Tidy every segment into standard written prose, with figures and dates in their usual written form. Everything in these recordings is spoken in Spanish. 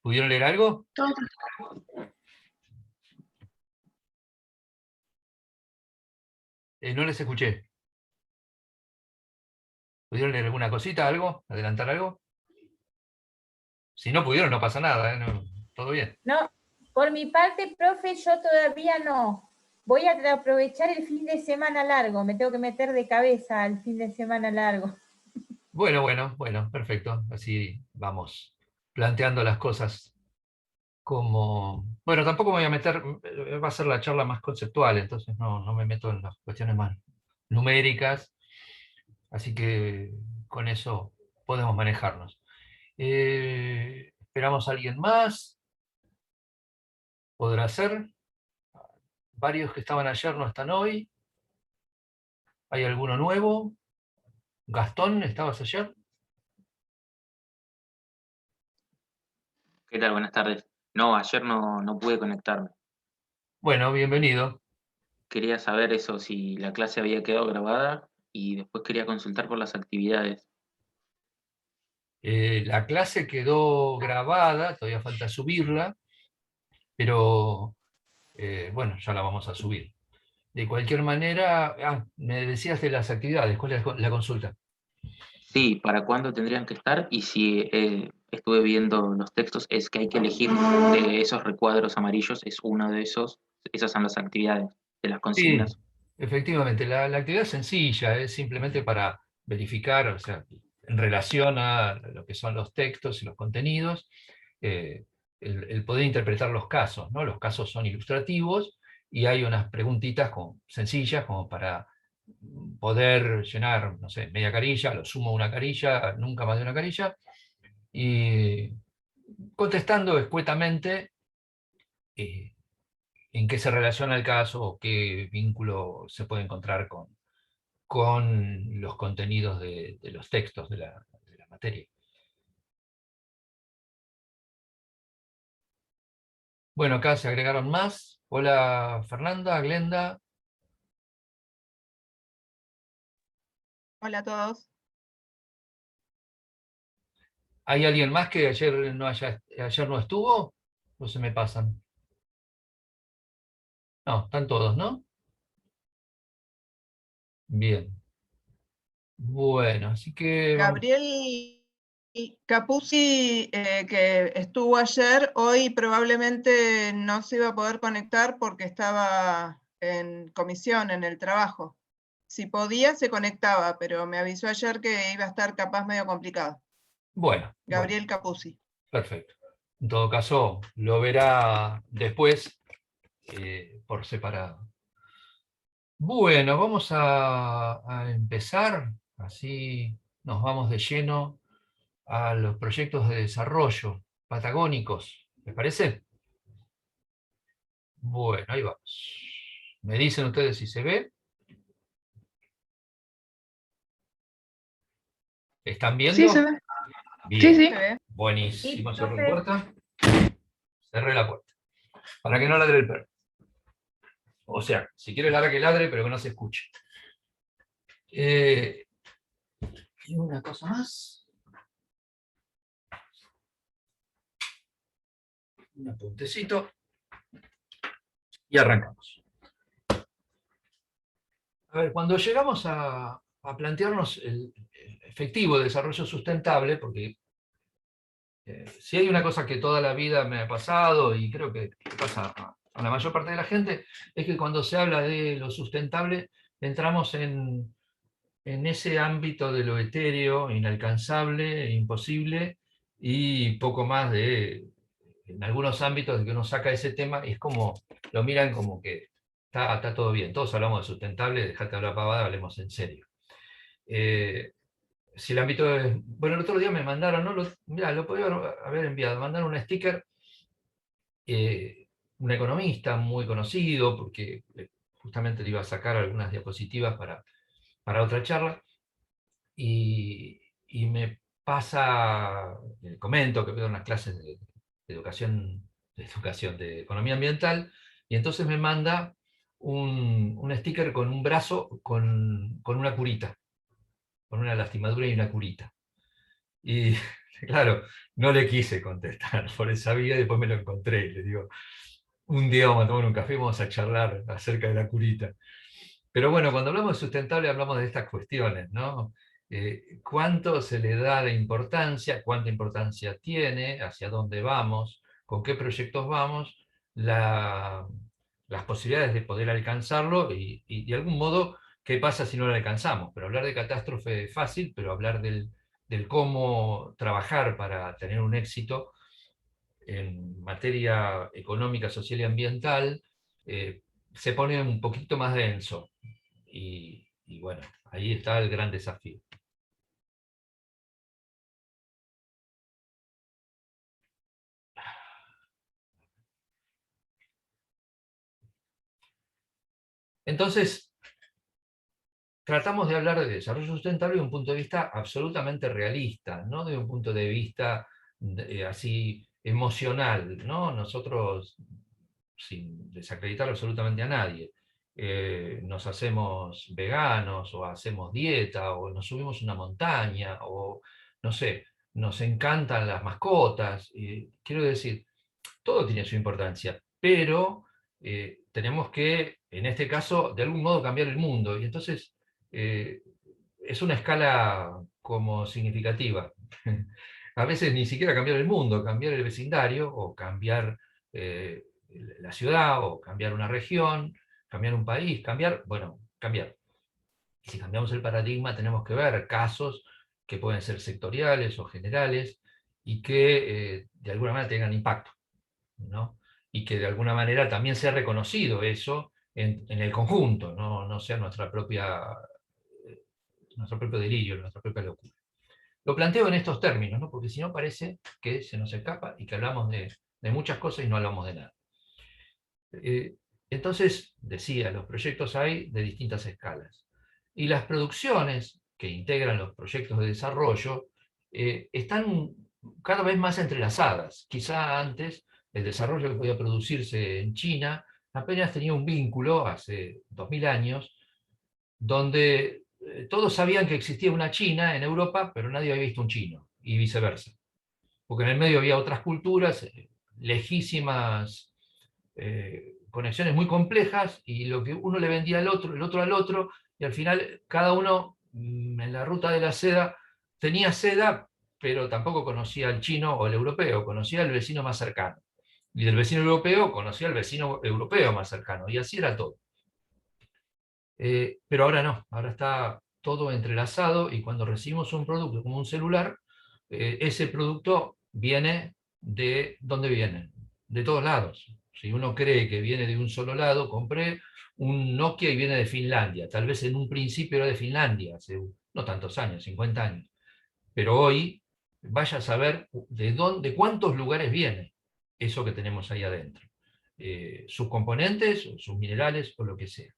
¿Pudieron leer algo? Todo. No les escuché. ¿Pudieron leer alguna cosita, algo? ¿Adelantar algo? Si no pudieron, no pasa nada, ¿eh? Todo bien. No, por mi parte, profe, yo todavía no. Voy a aprovechar el fin de semana largo. Me tengo que meter de cabeza al fin de semana largo. Bueno, perfecto. Así vamos planteando las cosas como... Bueno, tampoco me voy a meter, va a ser la charla más conceptual, entonces no me meto en las cuestiones más numéricas, así que con eso podemos manejarnos. ¿Esperamos a alguien más? ¿Podrá ser? Varios que estaban ayer no están hoy. ¿Hay alguno nuevo? Gastón, ¿estabas ayer? ¿Qué tal? Buenas tardes. No, ayer no pude conectarme. Bueno, bienvenido. Quería saber eso, si la clase había quedado grabada y después quería consultar por las actividades. La clase quedó grabada, todavía falta subirla, pero bueno, ya la vamos a subir. De cualquier manera, me decías de las actividades, ¿cuál es la consulta? Sí, ¿para cuándo tendrían que estar? Y si estuve viendo los textos, es que hay que elegir de esos recuadros amarillos, es uno de esos, esas son las actividades de las Sí, consignas. efectivamente, la actividad es sencilla, es simplemente para verificar, o sea, en relación a lo que son los textos y los contenidos, eh, el poder interpretar los casos, ¿no? Los casos son ilustrativos y hay unas preguntitas sencillas como para poder llenar, no sé, media carilla, lo sumo una carilla, nunca más de una carilla, y contestando escuetamente eh, en qué se relaciona el caso o qué vínculo se puede encontrar con los contenidos de los textos de la materia. Bueno, acá se agregaron más. Hola Fernanda, Glenda. Hola a todos. ¿Hay alguien más que ayer no estuvo? ¿O se me pasan? No, están todos, ¿no? Bien. Bueno, así que vamos. Gabriel Capuzzi, que estuvo ayer, hoy probablemente no se iba a poder conectar porque estaba en comisión, en el trabajo. Si podía, se conectaba, pero me avisó ayer que iba a estar capaz medio complicado. Bueno, Gabriel Capuzzi. perfecto. En todo caso, lo verá después por separado. Bueno, vamos a empezar, así nos vamos de lleno a los proyectos de desarrollo patagónicos. ¿Les parece? Bueno, ahí vamos. ¿Me dicen ustedes si se ve? ¿Están viendo? Sí, se ve. Bien. Sí. ¿Se ve? Buenísimo. Sí, Cerré la profe. puerta. Cerré la puerta. Para que no ladre el perro. O sea, si quiere ladrar que ladre, pero que no se escuche. Y una cosa más. Un apuntecito. Y arrancamos. A ver, cuando llegamos a plantearnos el efectivo desarrollo sustentable, porque si hay una cosa que toda la vida me ha pasado, y creo que pasa a la mayor parte de la gente, es que cuando se habla de lo sustentable, entramos en ese ámbito de lo etéreo, inalcanzable, imposible, y poco más en algunos ámbitos de que uno saca ese tema, y es como, lo miran como que está todo bien, todos hablamos de sustentable, dejate hablar pavada, hablemos en serio. Si el ámbito es... Bueno, el otro día me mandaron, ¿no? Mirá, lo podía haber enviado, mandaron un sticker, un economista muy conocido, porque justamente le iba a sacar algunas diapositivas para otra charla, y me pasa, comento que veo unas clases de educación de economía ambiental, y entonces me manda un sticker con un brazo con una curita, con una lastimadura y una curita. Y Claro, no le quise contestar por esa vía, y después me lo encontré. Le digo, un día vamos a tomar un café y vamos a charlar acerca de la curita. Pero bueno, cuando hablamos de sustentable hablamos de estas cuestiones, ¿no? ¿Cuánto se le da de importancia? ¿Cuánta importancia tiene? ¿Hacia dónde vamos? ¿Con qué proyectos vamos? Las posibilidades de poder alcanzarlo y de algún modo, ¿qué pasa si no lo alcanzamos? Pero hablar de catástrofe es fácil, pero hablar del cómo trabajar para tener un éxito en materia económica, social y ambiental, se pone un poquito más denso. Y bueno, ahí está el gran desafío. Entonces, tratamos de hablar de desarrollo sustentable de un punto de vista absolutamente realista, no de un punto de vista así emocional, ¿no? Nosotros, sin desacreditar absolutamente a nadie, nos hacemos veganos, o hacemos dieta, o nos subimos una montaña, o no sé, nos encantan las mascotas. Quiero decir, todo tiene su importancia, pero tenemos que, en este caso, de algún modo cambiar el mundo. Y entonces es una escala como significativa. A veces ni siquiera cambiar el mundo, cambiar el vecindario, o cambiar la ciudad, o cambiar una región, cambiar un país, cambiar. Y si cambiamos el paradigma, tenemos que ver casos que pueden ser sectoriales o generales, y que de alguna manera tengan impacto, ¿no? Y que de alguna manera también sea reconocido eso en el conjunto, no sea nuestro propio delirio, nuestra propia locura. Lo planteo en estos términos, ¿no? Porque si no parece que se nos escapa y que hablamos de muchas cosas y no hablamos de nada. Entonces, decía, los proyectos hay de distintas escalas. Y las producciones que integran los proyectos de desarrollo están cada vez más entrelazadas. Quizá antes el desarrollo que podía producirse en China apenas tenía un vínculo, hace 2000 años, donde todos sabían que existía una China en Europa, pero nadie había visto un chino, y viceversa. Porque en el medio había otras culturas, lejísimas, conexiones muy complejas, y lo que uno le vendía al otro, el otro al otro, y al final cada uno en la ruta de la seda tenía seda, pero tampoco conocía al chino o al europeo, conocía al vecino más cercano. Y del vecino europeo conocía al vecino europeo más cercano, y así era todo. Pero ahora no, ahora está todo entrelazado, y cuando recibimos un producto como un celular, ese producto viene ¿de dónde viene? De todos lados. Si uno cree que viene de un solo lado, compré un Nokia y viene de Finlandia. Tal vez en un principio era de Finlandia, hace no tantos años, 50 años. Pero hoy, vaya a saber de cuántos lugares viene eso que tenemos ahí adentro. Sus componentes, sus minerales, o lo que sea.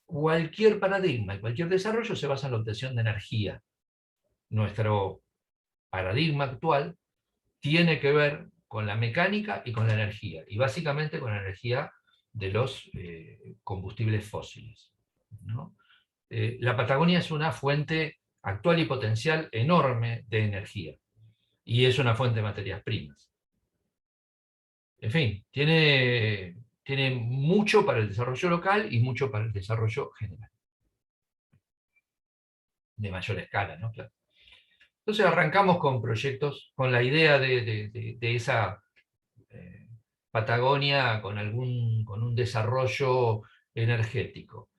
Cualquier paradigma y cualquier desarrollo se basa en la obtención de energía. Nuestro paradigma actual tiene que ver con la mecánica y con la energía, y básicamente con la energía de los combustibles fósiles, ¿no? La Patagonia es una fuente actual y potencial enorme de energía, y es una fuente de materias primas. En fin, tiene mucho para el desarrollo local y mucho para el desarrollo general, de mayor escala, ¿no? Claro. Entonces arrancamos con proyectos, con la idea de esa Patagonia con un desarrollo energético.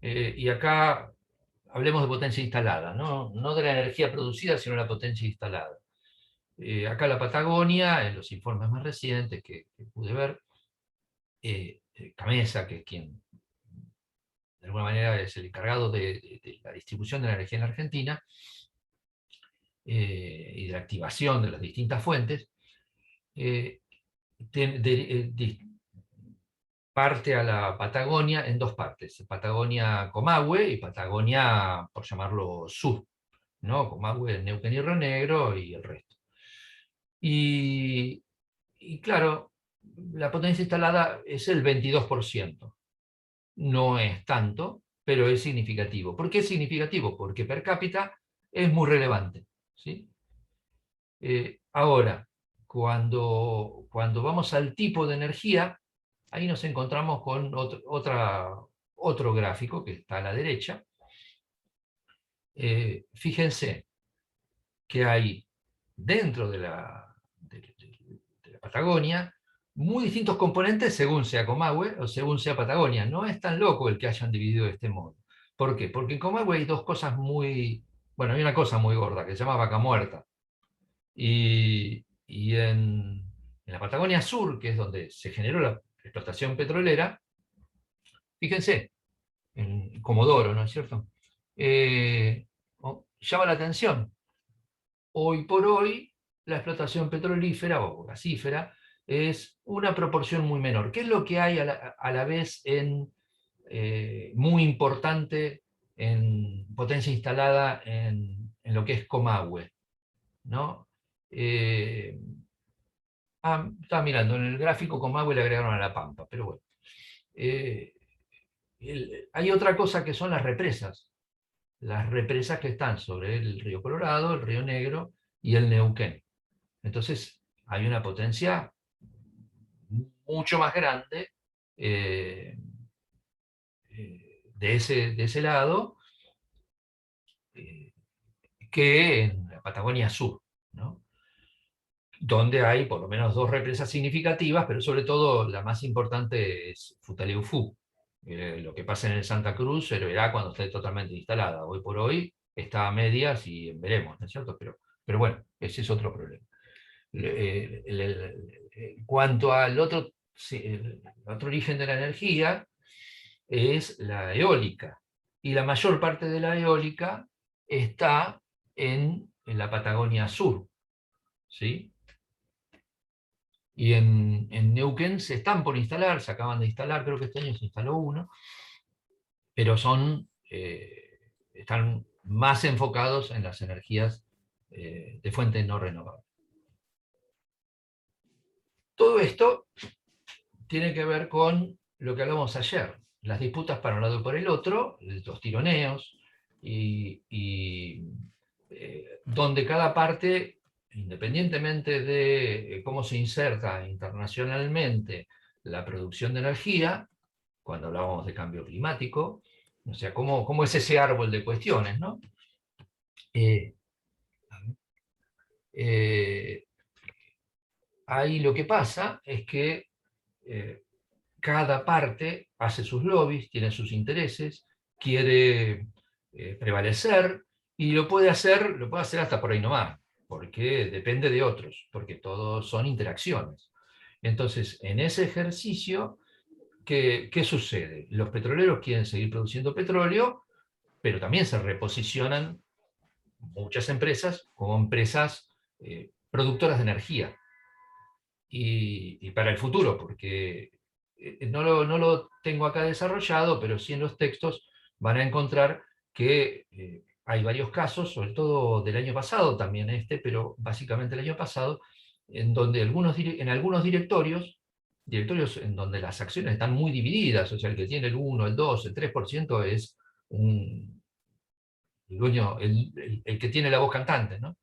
Y acá hablemos de potencia instalada, no de la energía producida, sino de la potencia instalada. Acá la Patagonia, en los informes más recientes que pude ver, Camesa, que es quien de alguna manera es el encargado de la distribución de la energía en la Argentina, y de la activación de las distintas fuentes, parte a la Patagonia en dos partes: Patagonia Comahue y Patagonia, por llamarlo, Sur, ¿no? Comahue, Neuquén y Río Negro y el resto. Y claro, la potencia instalada es el 22%. No es tanto, pero es significativo. ¿Por qué es significativo? Porque per cápita es muy relevante, ¿sí? Ahora, cuando vamos al tipo de energía, ahí nos encontramos con otro gráfico que está a la derecha. Fíjense que hay dentro de la Patagonia muy distintos componentes según sea Comahue o según sea Patagonia. No es tan loco el que hayan dividido de este modo. ¿Por qué? Porque en Comahue hay dos cosas bueno, hay una cosa muy gorda que se llama vaca muerta. Y en la Patagonia Sur, que es donde se generó la explotación petrolera, fíjense, en Comodoro, ¿no es cierto? Llama la atención. Hoy por hoy, la explotación petrolífera o gasífera es una proporción muy menor. ¿Qué es lo que hay a la vez muy importante en potencia instalada en lo que es Comahue? ¿No? Estaba mirando, en el gráfico Comahue le agregaron a La Pampa, pero bueno. Hay otra cosa que son las represas que están sobre el río Colorado, el río Negro y el Neuquén. Entonces hay una potencia mucho más grande de ese lado que en la Patagonia Sur, ¿no? Donde hay por lo menos dos represas significativas, pero sobre todo la más importante es Futaleufú. Lo que pasa en el Santa Cruz se verá cuando esté totalmente instalada. Hoy por hoy está a medias y veremos, ¿no es cierto? Pero bueno, ese es otro problema. En cuanto al otro origen de la energía, es la eólica. Y la mayor parte de la eólica está en la Patagonia Sur, ¿sí? Y en Neuquén se están por instalar, se acaban de instalar, creo que este año se instaló uno, pero están más enfocados en las energías de fuente no renovable. Todo esto tiene que ver con lo que hablamos ayer, las disputas para un lado y por el otro, los tironeos, donde cada parte, independientemente de cómo se inserta internacionalmente la producción de energía, cuando hablábamos de cambio climático, o sea, cómo es ese árbol de cuestiones, ¿no? Ahí lo que pasa es que cada parte hace sus lobbies, tiene sus intereses, quiere prevalecer, y lo puede hacer hasta por ahí nomás, porque depende de otros, porque todos son interacciones. Entonces, en ese ejercicio, ¿qué sucede? Los petroleros quieren seguir produciendo petróleo, pero también se reposicionan muchas empresas como empresas productoras de energía. Y para el futuro, porque no lo tengo acá desarrollado, pero sí en los textos van a encontrar que hay varios casos, sobre todo del año pasado, también pero básicamente el año pasado, en donde en algunos directorios en donde las acciones están muy divididas, o sea, el que tiene el 1, el 2, el 3% es el dueño, el que tiene la voz cantante, ¿no?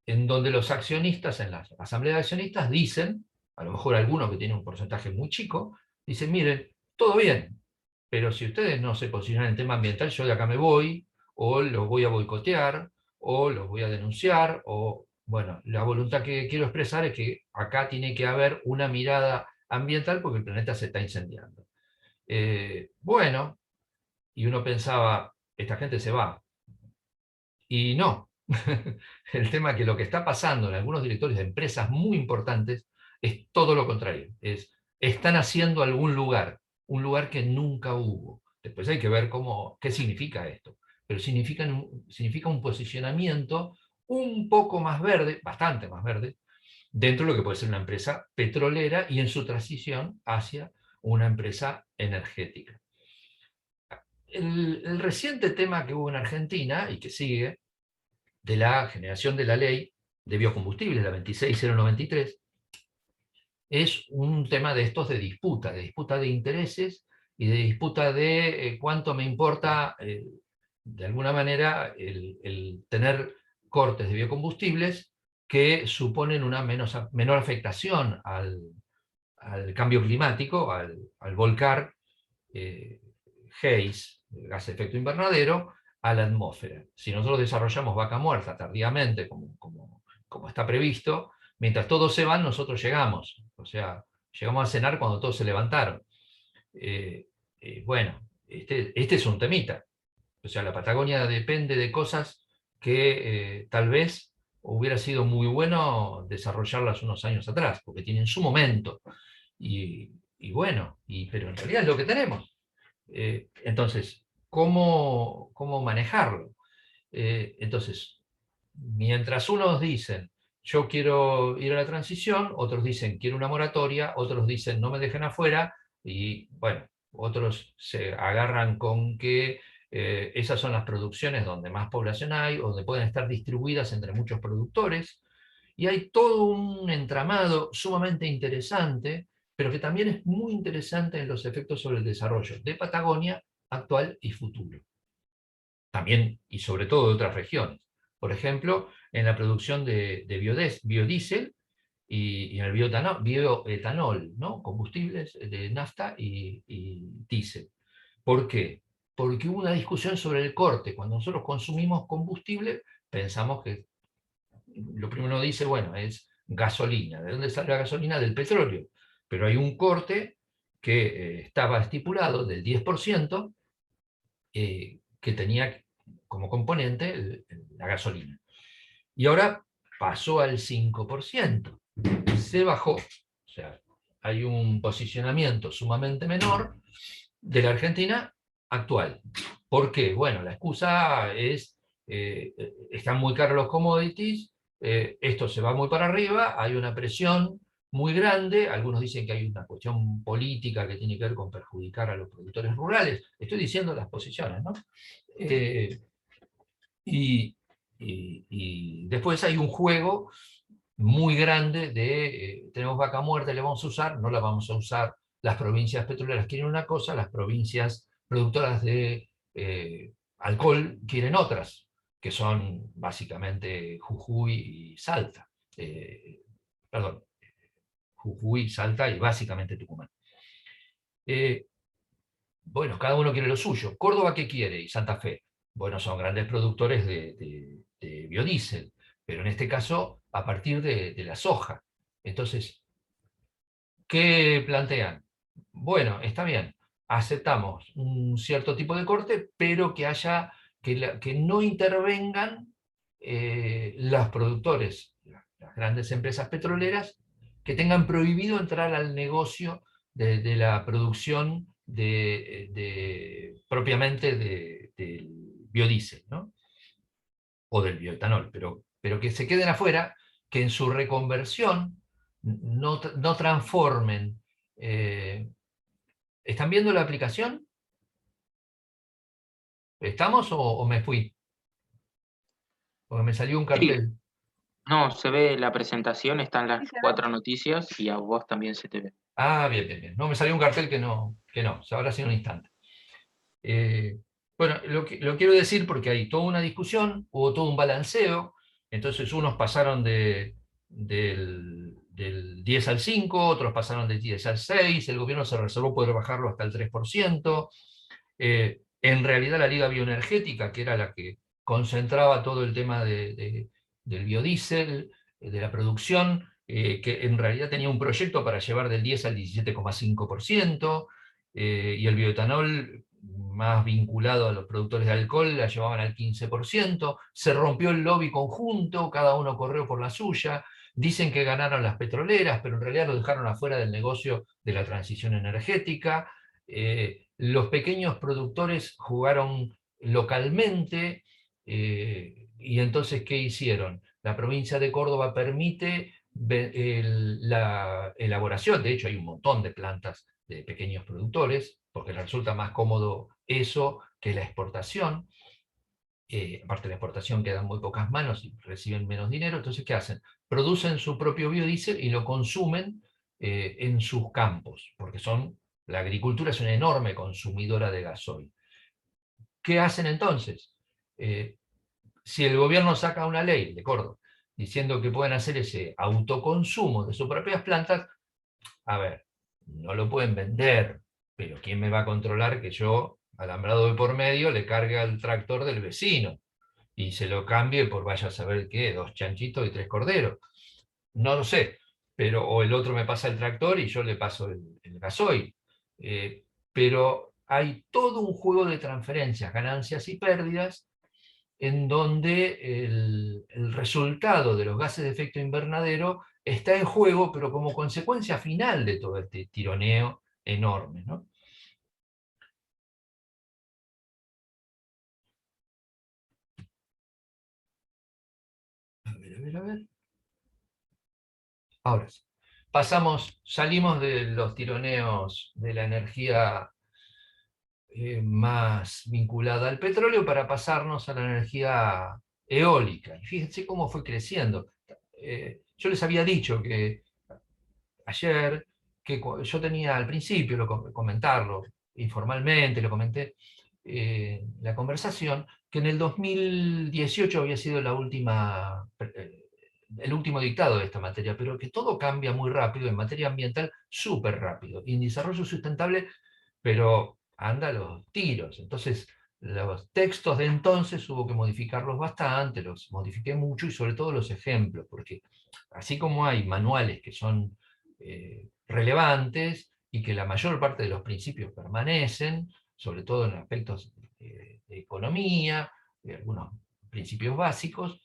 En donde los accionistas, en la asamblea de accionistas, dicen, a lo mejor alguno que tiene un porcentaje muy chico, dicen, miren, todo bien, pero si ustedes no se posicionan en el tema ambiental, yo de acá me voy, o los voy a boicotear, o los voy a denunciar, o, bueno, la voluntad que quiero expresar es que acá tiene que haber una mirada ambiental porque el planeta se está incendiando. Bueno, y uno pensaba, esta gente se va. Y no. El tema es que lo que está pasando en algunos directores de empresas muy importantes es todo lo contrario. Están haciendo algún lugar, un lugar que nunca hubo. Después hay que ver qué significa esto. Pero significa un posicionamiento un poco más verde, bastante más verde, dentro de lo que puede ser una empresa petrolera y en su transición hacia una empresa energética. El reciente tema que hubo en Argentina y que sigue, de la generación de la ley de biocombustibles, la 26093, es un tema de estos de disputa de intereses y de disputa de cuánto me importa, de alguna manera, el tener cortes de biocombustibles que suponen una menor afectación al cambio climático, al volcar haze, gas de efecto invernadero, a la atmósfera. Si nosotros desarrollamos vaca muerta tardíamente, como está previsto, mientras todos se van, nosotros llegamos. O sea, llegamos a cenar cuando todos se levantaron. Bueno, este es un temita. O sea, la Patagonia depende de cosas que tal vez hubiera sido muy bueno desarrollarlas unos años atrás, porque tienen su momento. Y bueno, pero en realidad es lo que tenemos. Entonces, ¿cómo manejarlo? Entonces, mientras unos dicen, yo quiero ir a la transición, otros dicen, quiero una moratoria, otros dicen, no me dejen afuera, y bueno, otros se agarran con que esas son las producciones donde más población hay, donde pueden estar distribuidas entre muchos productores, y hay todo un entramado sumamente interesante, pero que también es muy interesante en los efectos sobre el desarrollo de Patagonia actual y futuro. También, y sobre todo de otras regiones. Por ejemplo, en la producción de biodiesel y en el bioetanol, ¿no? Combustibles de nafta y diésel. ¿Por qué? Porque hubo una discusión sobre el corte. Cuando nosotros consumimos combustible, pensamos que lo primero dice, bueno, es gasolina. ¿De dónde sale la gasolina? Del petróleo. Pero hay un corte que estaba estipulado del 10%, que tenía como componente la gasolina. Y ahora pasó al 5%. Se bajó. O sea, hay un posicionamiento sumamente menor de la Argentina actual. ¿Por qué? Bueno, la excusa es, están muy caros los commodities, esto se va muy para arriba, hay una presión muy grande, algunos dicen que hay una cuestión política que tiene que ver con perjudicar a los productores rurales, estoy diciendo las posiciones, ¿no? Y después hay un juego muy grande de, tenemos vaca muerta, le vamos a usar, no la vamos a usar. Las provincias petroleras quieren una cosa, las provincias productoras de alcohol quieren otras, que son básicamente Jujuy y Salta. Perdón, Jujuy, Salta y básicamente Tucumán. Bueno, cada uno quiere lo suyo. ¿Córdoba qué quiere? Y Santa Fe. Bueno, son grandes productores de biodiesel, pero en este caso a partir de la soja. Entonces, ¿qué plantean? Bueno, está bien, aceptamos un cierto tipo de corte, pero que haya, que no intervengan los productores, las grandes empresas petroleras, que tengan prohibido entrar al negocio de la producción propiamente del biodiesel, ¿no? O del bioetanol, pero que se queden afuera, que en su reconversión no transformen. ¿Están viendo la aplicación? ¿Estamos o me fui? Porque me salió un Sí, cartel. no, se ve la presentación, están las Sí, se ve. 4 noticias y a vos también se te ve. Ah, bien, bien, bien. No, me salió un cartel que no, ahora sí un instante. Bueno, lo quiero decir porque hay toda una discusión, hubo todo un balanceo, entonces unos pasaron del 10 al 5, otros pasaron del 10 al 6, el gobierno se reservó poder bajarlo hasta el 3%. En realidad la Liga Bioenergética, que era la que concentraba todo el tema del biodiesel, de la producción, que en realidad tenía un proyecto para llevar del 10 al 17,5%, y el bioetanol, más vinculado a los productores de alcohol, la llevaban al 15%, se rompió el lobby conjunto, cada uno corrió por la suya, dicen que ganaron las petroleras, pero en realidad lo dejaron afuera del negocio de la transición energética. Los pequeños productores jugaron localmente, y entonces, ¿qué hicieron? La provincia de Córdoba permite la elaboración, de hecho hay un montón de plantas de pequeños productores, porque les resulta más cómodo eso que la exportación. Aparte de la exportación quedan muy pocas manos y reciben menos dinero, entonces ¿qué hacen? Producen su propio biodiesel y lo consumen en sus campos, porque la agricultura es una enorme consumidora de gasoil. ¿Qué hacen entonces? si el gobierno saca una ley de Córdoba diciendo que pueden hacer ese autoconsumo de sus propias plantas, a ver, no lo pueden vender, pero ¿quién me va a controlar que yo, alambrado de por medio, le cargue al tractor del vecino y se lo cambie por vaya a saber qué, 2 chanchitos y 3 corderos? No lo sé, pero o el otro me pasa el tractor y yo le paso el gasoil. Pero hay todo un juego de transferencias, ganancias y pérdidas, en donde el resultado de los gases de efecto invernadero está en juego, pero como consecuencia final de todo este tironeo enorme, ¿no? A ver, a ver, a ver. Ahora sí. Salimos de los tironeos de la energía más vinculada al petróleo para pasarnos a la energía eólica. Y fíjense cómo fue creciendo. Yo les había dicho que ayer, que yo tenía al principio, comentarlo informalmente, lo comenté, la conversación, que en el 2018 había sido el último dictado de esta materia, pero que todo cambia muy rápido, en materia ambiental súper rápido, y en desarrollo sustentable, pero anda a los tiros. Entonces, los textos de entonces hubo que modificarlos bastante, los modifiqué mucho, y sobre todo los ejemplos, porque así como hay manuales que son relevantes y que la mayor parte de los principios permanecen, sobre todo en aspectos de economía, de algunos principios básicos,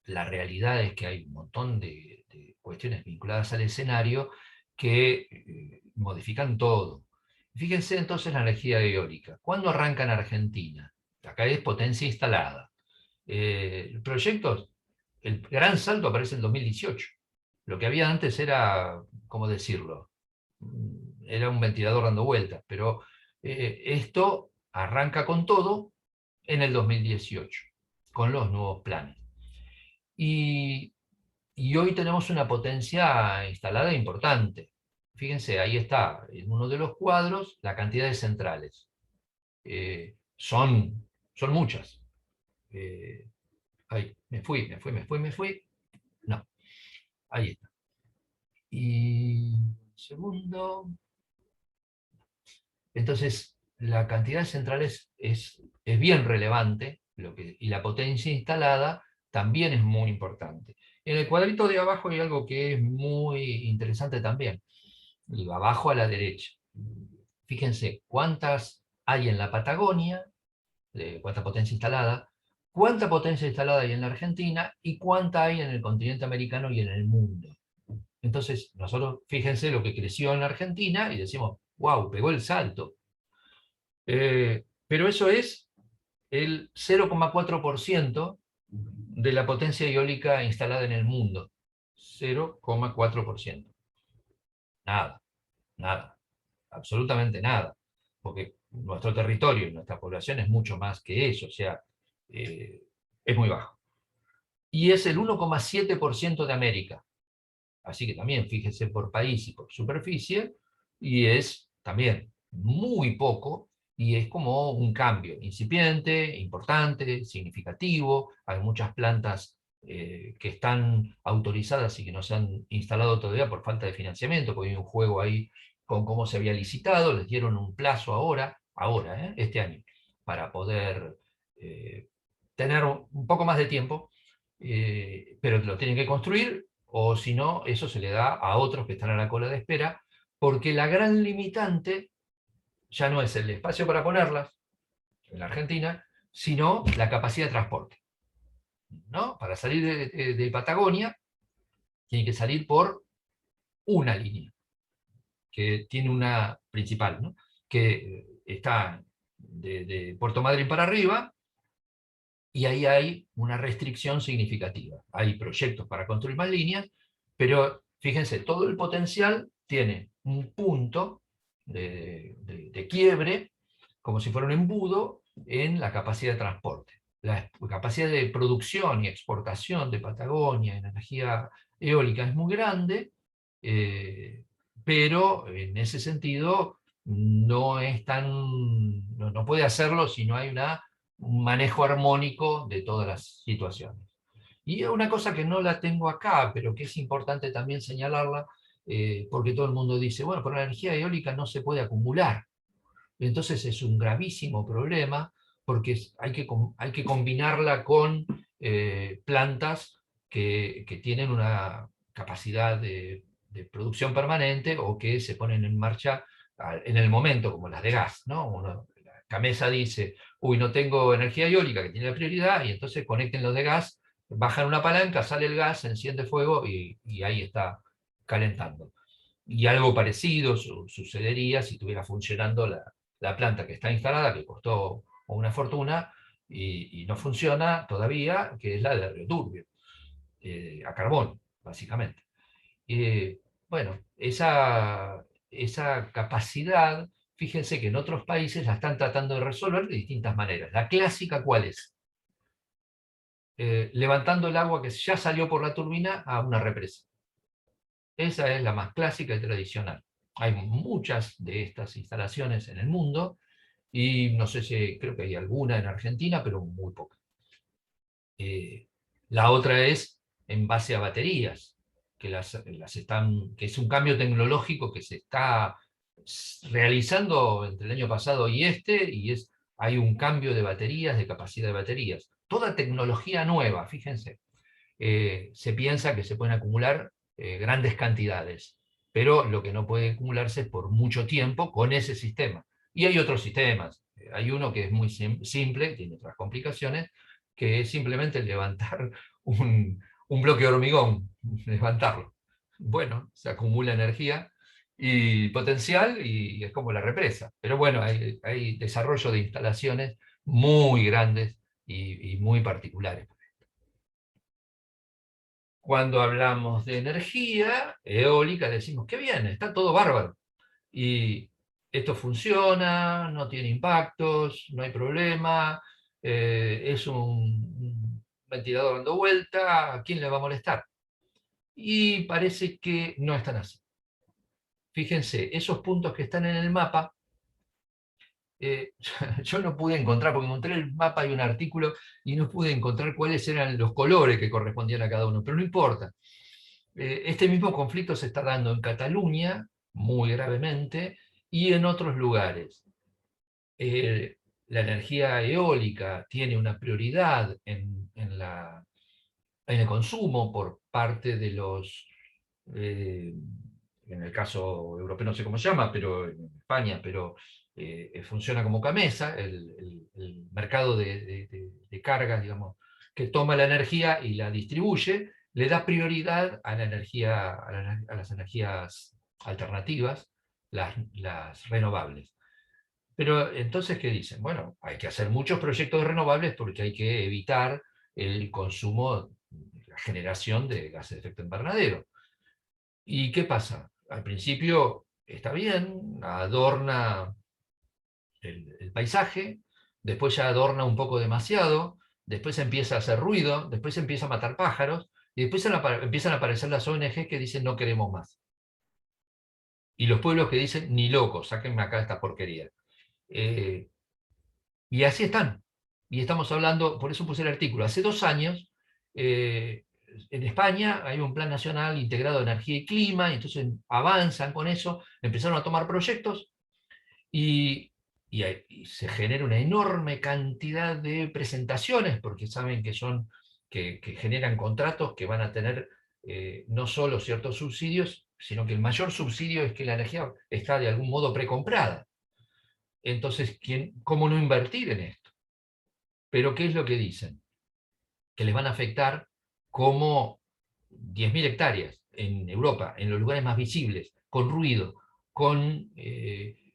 la realidad es que hay un montón de cuestiones vinculadas al escenario que modifican todo. Fíjense entonces la energía eólica. ¿Cuándo arranca en Argentina? Acá es potencia instalada. El proyecto, el gran salto aparece en 2018. Lo que había antes era, ¿cómo decirlo? Era un ventilador dando vueltas, pero esto arranca con todo en el 2018, con los nuevos planes. Y hoy tenemos una potencia instalada importante. Fíjense, ahí está, en uno de los cuadros, la cantidad de centrales. Son muchas. Ahí, me fui. No, ahí está. Y segundo. Entonces, la cantidad de centrales es bien relevante, y la potencia instalada también es muy importante. En el cuadrito de abajo hay algo que es muy interesante también. Digo, abajo a la derecha. Fíjense cuántas hay en la Patagonia, cuánta potencia instalada, cuánta potencia instalada hay en la Argentina y cuánta hay en el continente americano y en el mundo. Entonces, nosotros, fíjense lo que creció en la Argentina y decimos, wow, pegó el salto. Pero eso es el 0,4% de la potencia eólica instalada en el mundo. 0,4%. Nada, absolutamente nada. Porque nuestro territorio y nuestra población es mucho más que eso, o sea, es muy bajo. Y es el 1,7% de América. Así que también fíjese por país y por superficie, y es también muy poco, y es como un cambio incipiente, importante, significativo. Hay muchas plantas que están autorizadas y que no se han instalado todavía por falta de financiamiento, porque hay un juego ahí con cómo se había licitado. Les dieron un plazo ahora, este año, para poder tener un poco más de tiempo, pero lo tienen que construir, o si no, eso se le da a otros que están a la cola de espera, porque la gran limitante ya no es el espacio para ponerlas en la Argentina, sino la capacidad de transporte, ¿no? Para salir de Patagonia, tiene que salir por una línea, que tiene una principal, ¿no? Que está de Puerto Madryn para arriba, y ahí hay una restricción significativa. Hay proyectos para construir más líneas, pero fíjense, todo el potencial tiene un punto de quiebre, como si fuera un embudo, en la capacidad de transporte. La capacidad de producción y exportación de Patagonia en energía eólica es muy grande, pero en ese sentido no puede hacerlo si no hay una un manejo armónico de todas las situaciones. Y una cosa que no la tengo acá, pero que es importante también señalarla, porque todo el mundo dice, bueno, pero la energía eólica no se puede acumular. Entonces es un gravísimo problema, porque hay que combinarla con plantas que tienen una capacidad de producción permanente o que se ponen en marcha en el momento, como las de gas, ¿no? La CAMESA dice, uy, no tengo energía eólica, que tiene la prioridad, y entonces conecten los de gas, bajan una palanca, sale el gas, se enciende fuego y ahí está calentando. Y algo parecido sucedería si estuviera funcionando la planta que está instalada, que costó una fortuna, y no funciona todavía, que es la de Río Turbio, a carbón, básicamente. Bueno, esa capacidad, fíjense que en otros países la están tratando de resolver de distintas maneras. La clásica, ¿cuál es? Levantando el agua que ya salió por la turbina a una represa. Esa es la más clásica y tradicional. Hay muchas de estas instalaciones en el mundo, y no sé si, creo que hay alguna en Argentina, pero muy poca. La otra es en base a baterías, que es un cambio tecnológico que se está realizando entre el año pasado y hay un cambio de baterías, de capacidad de baterías. Toda tecnología nueva, fíjense, se piensa que se pueden acumular grandes cantidades, pero lo que no puede acumularse por mucho tiempo con ese sistema. Y hay otros sistemas. Hay uno que es muy simple, tiene otras complicaciones, que es simplemente levantar un bloque de hormigón, levantarlo. Bueno, se acumula energía y potencial y es como la represa. Pero bueno, hay desarrollo de instalaciones muy grandes y muy particulares. Cuando hablamos de energía eólica decimos, qué bien, está todo bárbaro. Y esto funciona, no tiene impactos, no hay problema, es un ventilador dando vuelta, ¿a quién le va a molestar? Y parece que no están así. Fíjense, esos puntos que están en el mapa, yo no pude encontrar, porque encontré el mapa y un artículo, y no pude encontrar cuáles eran los colores que correspondían a cada uno, pero no importa. Este mismo conflicto se está dando en Cataluña, muy gravemente, y en otros lugares. La energía eólica tiene una prioridad en el consumo por parte de los, en el caso europeo no sé cómo se llama, pero en España, pero funciona como CAMESA, el mercado de cargas, digamos, que toma la energía y la distribuye, le da prioridad a las energías alternativas, las renovables. Pero entonces, ¿qué dicen? Bueno, hay que hacer muchos proyectos de renovables porque hay que evitar el consumo, la generación de gases de efecto invernadero. ¿Y qué pasa? Al principio está bien, adorna el paisaje, después ya adorna un poco demasiado, después empieza a hacer ruido, después empieza a matar pájaros, y después empiezan a aparecer las ONG que dicen no queremos más. Y los pueblos que dicen ni locos, sáquenme acá esta porquería. Y así están. Y estamos hablando, por eso puse el artículo, hace 2 años, en España hay un Plan Nacional Integrado de Energía y Clima, y entonces avanzan con eso, empezaron a tomar proyectos, y se genera una enorme cantidad de presentaciones, porque saben que generan contratos que van a tener no solo ciertos subsidios, sino que el mayor subsidio es que la energía está de algún modo precomprada. Entonces, ¿cómo no invertir en esto? Pero ¿qué es lo que dicen? Que les van a afectar como 10.000 hectáreas en Europa, en los lugares más visibles, con ruido,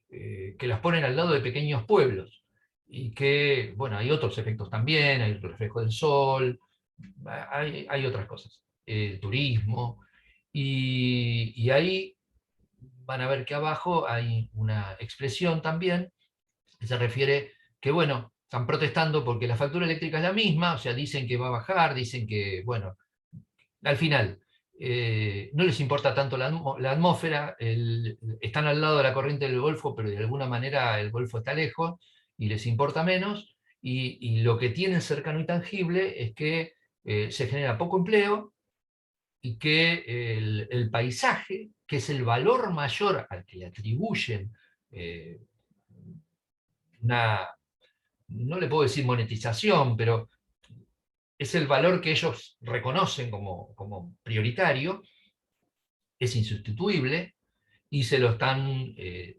que las ponen al lado de pequeños pueblos, y que, bueno, hay otros efectos también, hay el reflejo del sol, hay otras cosas, turismo, y ahí van a ver que abajo hay una expresión también que se refiere que, bueno, están protestando porque la factura eléctrica es la misma, o sea, dicen que va a bajar, dicen que, bueno, al final, no les importa tanto la atmósfera, están al lado de la corriente del Golfo, pero de alguna manera el Golfo está lejos, y les importa menos, y lo que tiene cercano y tangible es que se genera poco empleo y que el paisaje, que es el valor mayor al que le atribuyen una, no le puedo decir monetización, pero es el valor que ellos reconocen como prioritario, es insustituible, y se lo están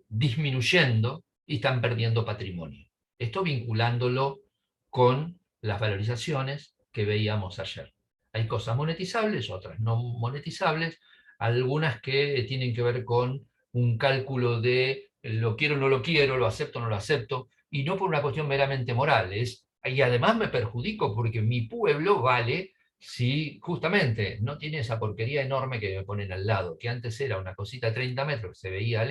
disminuyendo y están perdiendo patrimonio. Esto vinculándolo con las valorizaciones que veíamos ayer. Hay cosas monetizables, otras no monetizables, algunas que tienen que ver con un cálculo de lo quiero o no lo quiero, lo acepto o no lo acepto, y no por una cuestión meramente moral. Y además me perjudico porque mi pueblo vale si justamente no tiene esa porquería enorme que me ponen al lado, que antes era una cosita de 30 metros que se veía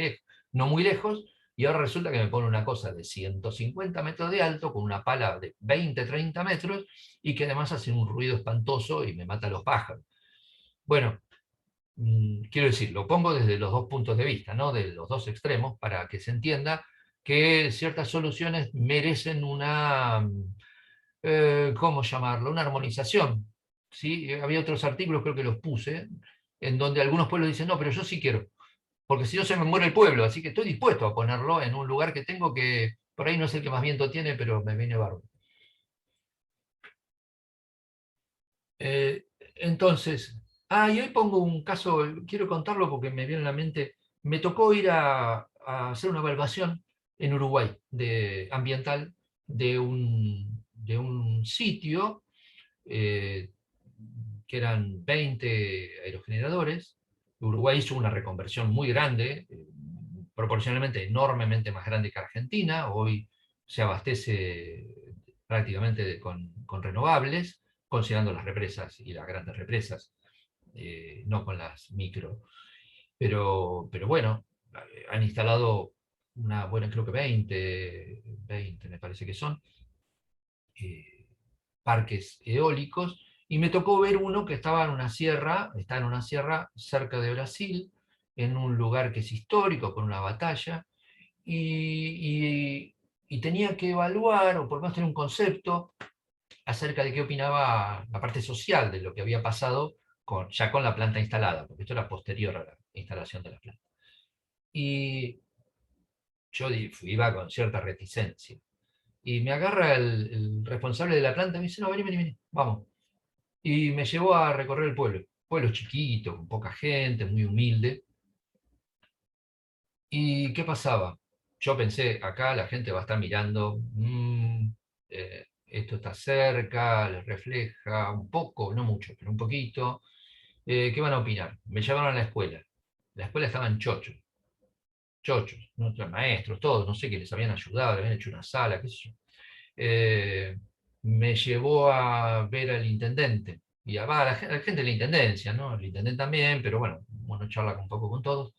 no muy lejos, y ahora resulta que me pone una cosa de 150 metros de alto, con una pala de 20, 30 metros, y que además hace un ruido espantoso y me mata a los pájaros. Bueno, quiero decir, lo pongo desde los dos puntos de vista, ¿no? De los dos extremos, para que se entienda que ciertas soluciones merecen una, ¿cómo llamarlo? Una armonización. ¿Sí? Había otros artículos, creo que los puse, en donde algunos pueblos dicen, no, pero yo sí quiero, porque si no se me muere el pueblo, así que estoy dispuesto a ponerlo en un lugar que tengo que, por ahí no sé el que más viento tiene, pero me viene bárbaro. Entonces, y hoy pongo un caso, quiero contarlo porque me viene a la mente, me tocó ir a hacer una evaluación en Uruguay ambiental de un sitio que eran 20 aerogeneradores. Uruguay hizo una reconversión muy grande, proporcionalmente enormemente más grande que Argentina. Hoy se abastece prácticamente con renovables, considerando las represas y las grandes represas, no con las micro. Pero bueno, han instalado una buena, creo que 20 me parece que son, parques eólicos, y me tocó ver uno que estaba en una sierra, está en una sierra cerca de Brasil, en un lugar que es histórico, con una batalla, y tenía que evaluar, o por lo menos tener un concepto, acerca de qué opinaba la parte social de lo que había pasado ya con la planta instalada, porque esto era posterior a la instalación de la planta. Y yo iba con cierta reticencia. Y me agarra el responsable de la planta y me dice, no, vení, vamos. Y me llevó a recorrer el pueblo. Pueblo chiquito, con poca gente, muy humilde. ¿Y qué pasaba? Yo pensé, acá la gente va a estar mirando, esto está cerca, les refleja un poco, no mucho, pero un poquito. ¿Qué van a opinar? Me llevaron a la escuela. La escuela estaban chochos, ¿no? Maestros, todos, no sé, que les habían ayudado, les habían hecho una sala, qué sé yo. Me llevó a ver al intendente, y a la gente de la intendencia, ¿no? El intendente también, pero bueno, uno charla un poco con todos.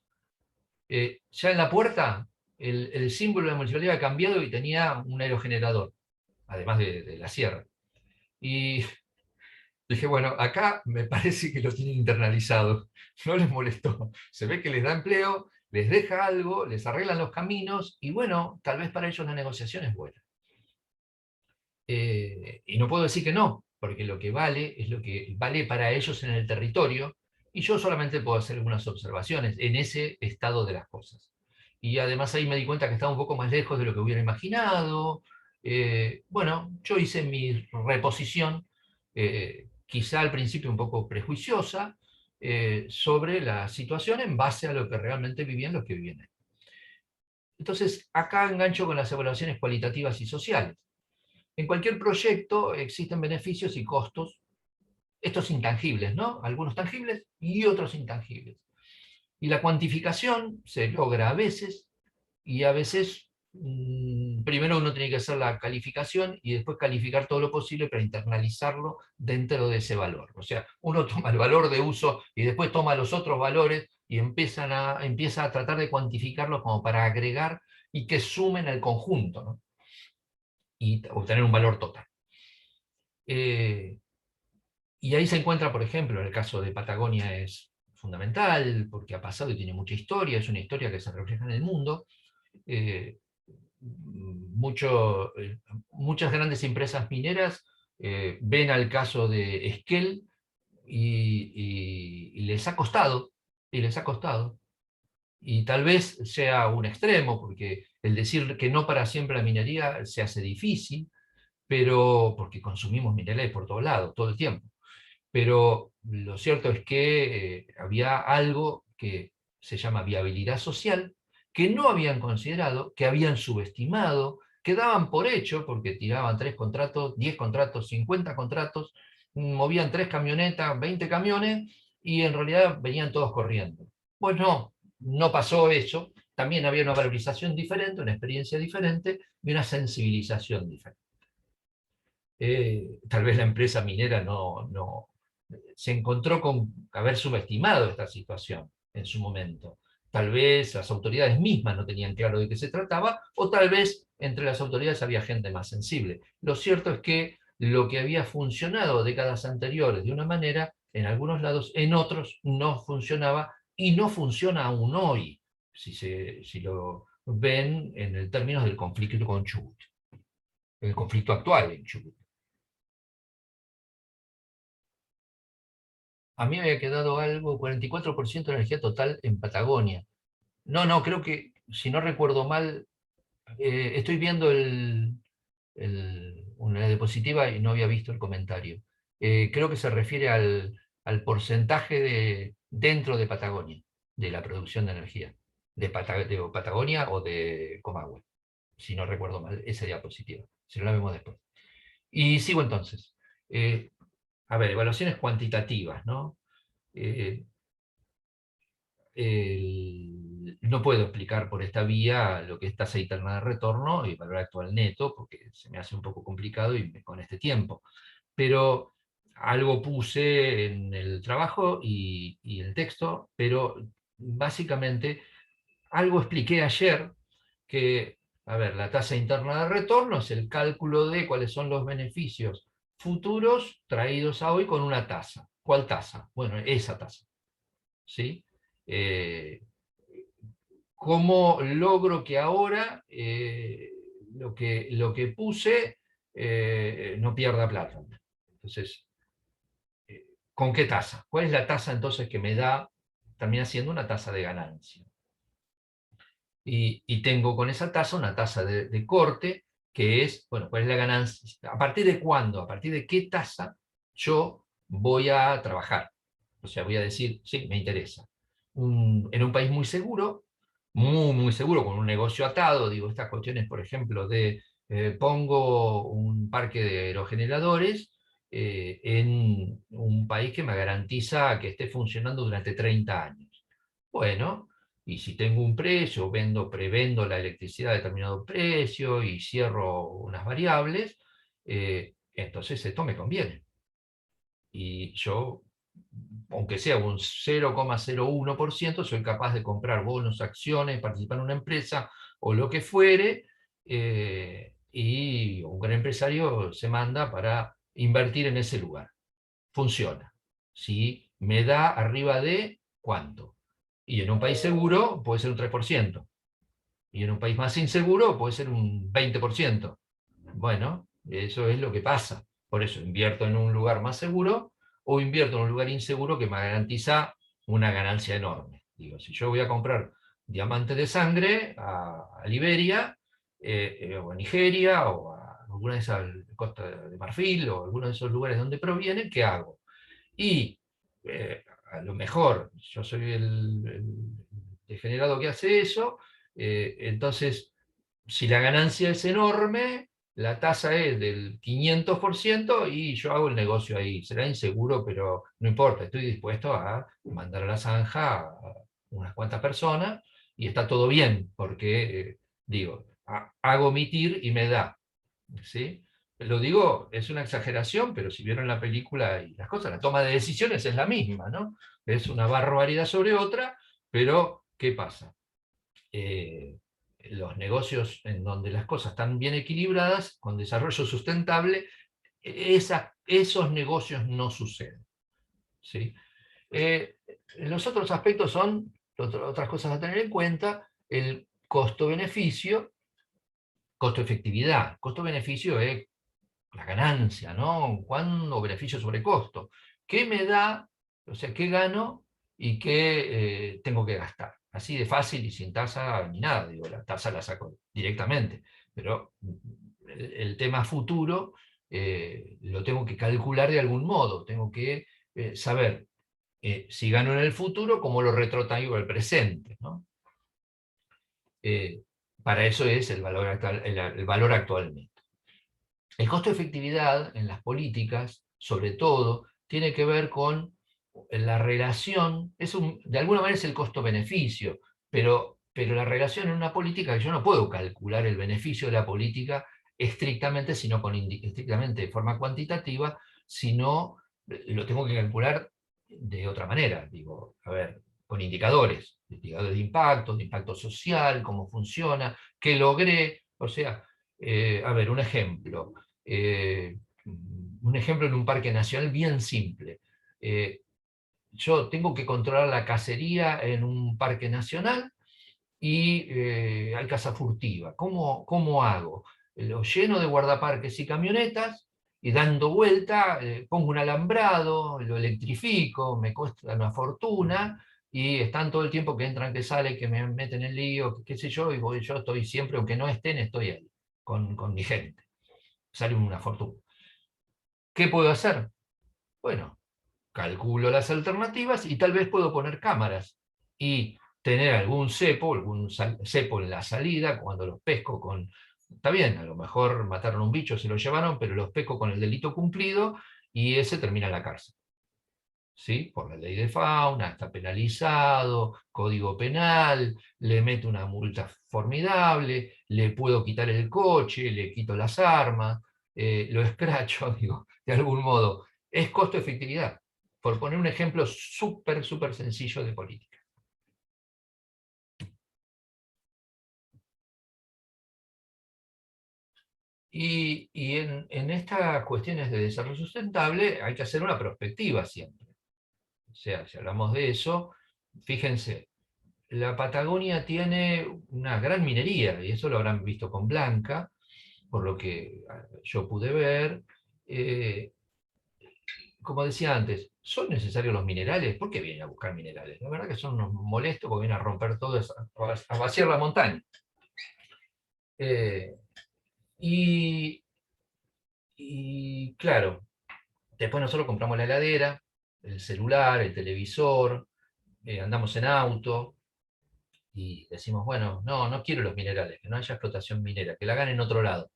Ya en la puerta, el símbolo de la municipalidad había cambiado y tenía un aerogenerador, además de la sierra. Y dije, bueno, acá me parece que lo tienen internalizado, no les molestó. Se ve que les da empleo, les deja algo, les arreglan los caminos, y bueno, tal vez para ellos la negociación es buena. Y no puedo decir que no, porque lo que vale es lo que vale para ellos en el territorio, y yo solamente puedo hacer algunas observaciones en ese estado de las cosas. Y además ahí me di cuenta que estaba un poco más lejos de lo que hubiera imaginado. Bueno, yo hice mi reposición, quizá al principio un poco prejuiciosa, sobre la situación en base a lo que realmente vivían los que vivían ahí. Entonces, acá engancho con las evaluaciones cualitativas y sociales. En cualquier proyecto existen beneficios y costos, estos intangibles, ¿no? Algunos tangibles y otros intangibles. Y la cuantificación se logra a veces, y a veces primero uno tiene que hacer la calificación y después calificar todo lo posible para internalizarlo dentro de ese valor. O sea, uno toma el valor de uso y después toma los otros valores y empieza a tratar de cuantificarlos como para agregar y que sumen al conjunto, ¿no? Y obtener un valor total. Y ahí se encuentra, por ejemplo, en el caso de Patagonia es fundamental, porque ha pasado y tiene mucha historia, es una historia que se refleja en el mundo. muchas grandes empresas mineras ven al caso de Esquel y les ha costado, y tal vez sea un extremo, porque el decir que no para siempre la minería se hace difícil, pero porque consumimos minerales por todos lados, todo el tiempo. Pero lo cierto es que había algo que se llama viabilidad social, que no habían considerado, que habían subestimado, que daban por hecho, porque tiraban 3 contratos, 10 contratos, 50 contratos, movían 3 camionetas, 20 camiones, y en realidad venían todos corriendo. Pues no pasó eso, también había una valorización diferente, una experiencia diferente y una sensibilización diferente. Tal vez la empresa minera se encontró con haber subestimado esta situación en su momento. Tal vez las autoridades mismas no tenían claro de qué se trataba, o tal vez entre las autoridades había gente más sensible. Lo cierto es que lo que había funcionado décadas anteriores de una manera, en algunos lados, en otros no funcionaba, y no funciona aún hoy, si lo ven en el términos del conflicto con Chubut, el conflicto actual en Chubut. A mí me había quedado algo, 44% de energía total en Patagonia. No, creo que, si no recuerdo mal, estoy viendo una diapositiva y no había visto el comentario. Creo que se refiere al porcentaje dentro de Patagonia, de la producción de energía, de Patagonia o de Comahue, si no recuerdo mal, esa diapositiva. Si no la vemos después. Y sigo entonces. A ver, evaluaciones cuantitativas, ¿no? No puedo explicar por esta vía lo que es tasa interna de retorno y valor actual neto, porque se me hace un poco complicado con este tiempo. Pero algo puse en el trabajo y el texto, pero básicamente algo expliqué ayer, que, a ver, la tasa interna de retorno es el cálculo de cuáles son los beneficios futuros traídos a hoy con una tasa. ¿Cuál tasa? Bueno, esa tasa. ¿Sí? ¿Cómo logro que ahora lo que puse no pierda plata? Entonces, ¿con qué tasa? ¿Cuál es la tasa entonces que me da, termina siendo una tasa de ganancia? Y tengo con esa tasa una tasa de corte, que es, bueno, ¿cuál es la ganancia? ¿A partir de cuándo? ¿A partir de qué tasa yo voy a trabajar? O sea, voy a decir, sí, me interesa. En un país muy seguro, muy seguro, con un negocio atado, digo, estas cuestiones, por ejemplo, pongo un parque de aerogeneradores en un país que me garantiza que esté funcionando durante 30 años. Bueno, y si tengo un precio, prevendo la electricidad a determinado precio y cierro unas variables, entonces esto me conviene. Y yo, aunque sea un 0,01%, soy capaz de comprar bonos, acciones, participar en una empresa o lo que fuere, y un gran empresario se manda para invertir en ese lugar. Funciona. ¿Sí? Me da arriba de ¿cuánto? Y en un país seguro puede ser un 3%. Y en un país más inseguro puede ser un 20%. Bueno, eso es lo que pasa. Por eso invierto en un lugar más seguro o invierto en un lugar inseguro que me garantiza una ganancia enorme. Digo, si yo voy a comprar diamante de sangre a Liberia, o a Nigeria, o a alguna de esas Costa de Marfil, o alguno de esos lugares donde provienen, ¿qué hago? Y a lo mejor yo soy el degenerado que hace eso, entonces si la ganancia es enorme, la tasa es del 500% y yo hago el negocio ahí. Será inseguro, pero no importa, estoy dispuesto a mandar a la zanja a unas cuantas personas y está todo bien, porque, digo, hago mi TIR y me da. ¿Sí? Lo digo, es una exageración, pero si vieron la película y las cosas, la toma de decisiones es la misma, ¿no? Es una barbaridad sobre otra, pero ¿qué pasa? Los negocios en donde las cosas están bien equilibradas, con desarrollo sustentable, esos negocios no suceden. ¿Sí? Los otros aspectos son, otras cosas a tener en cuenta, el costo-beneficio, costo-efectividad. Costo-beneficio es la ganancia, ¿no? ¿Cuándo beneficio sobre costo? ¿Qué me da? O sea, ¿qué gano y qué tengo que gastar? Así de fácil y sin tasa ni nada. Digo, la tasa la saco directamente. Pero el tema futuro lo tengo que calcular de algún modo. Tengo que saber si gano en el futuro, cómo lo retrotraigo al presente, ¿no? Para eso es el valor, el valor actualmente. El costo de efectividad en las políticas, sobre todo, tiene que ver con la relación, de alguna manera es el costo-beneficio, pero la relación en una política, yo no puedo calcular el beneficio de la política estrictamente, estrictamente de forma cuantitativa, sino lo tengo que calcular de otra manera, digo, a ver, con indicadores de impacto social, cómo funciona, qué logré, o sea, a ver, un ejemplo en un parque nacional bien simple. Yo tengo que controlar la cacería en un parque nacional y hay caza furtiva. ¿Cómo hago? Lo lleno de guardaparques y camionetas y dando vuelta, pongo un alambrado, lo electrifico, me cuesta una fortuna y están todo el tiempo que entran, que salen, que me meten en lío, qué sé yo, y yo estoy siempre, aunque no estén, estoy ahí, con mi gente. Sale una fortuna. ¿Qué puedo hacer? Bueno, calculo las alternativas y tal vez puedo poner cámaras y tener algún cepo en la salida, cuando los pesco con... Está bien, a lo mejor mataron un bicho, se lo llevaron, pero los pesco con el delito cumplido y ese termina en la cárcel. ¿Sí? Por la ley de fauna, está penalizado, código penal, le meto una multa formidable, le puedo quitar el coche, le quito las armas, lo escracho, digo, de algún modo. Es costo-efectividad, por poner un ejemplo súper sencillo de política. Y en estas cuestiones de desarrollo sustentable hay que hacer una perspectiva siempre. O sea, si hablamos de eso, fíjense, la Patagonia tiene una gran minería, y eso lo habrán visto con Blanca, por lo que yo pude ver. Como decía antes, ¿son necesarios los minerales? ¿Por qué vienen a buscar minerales? La verdad que son unos molestos porque vienen a romper todo, a vaciar la montaña. Y claro, después nosotros compramos la heladera, el celular, el televisor, andamos en auto, y decimos, bueno, no quiero los minerales, que no haya explotación minera, que la hagan en otro lado.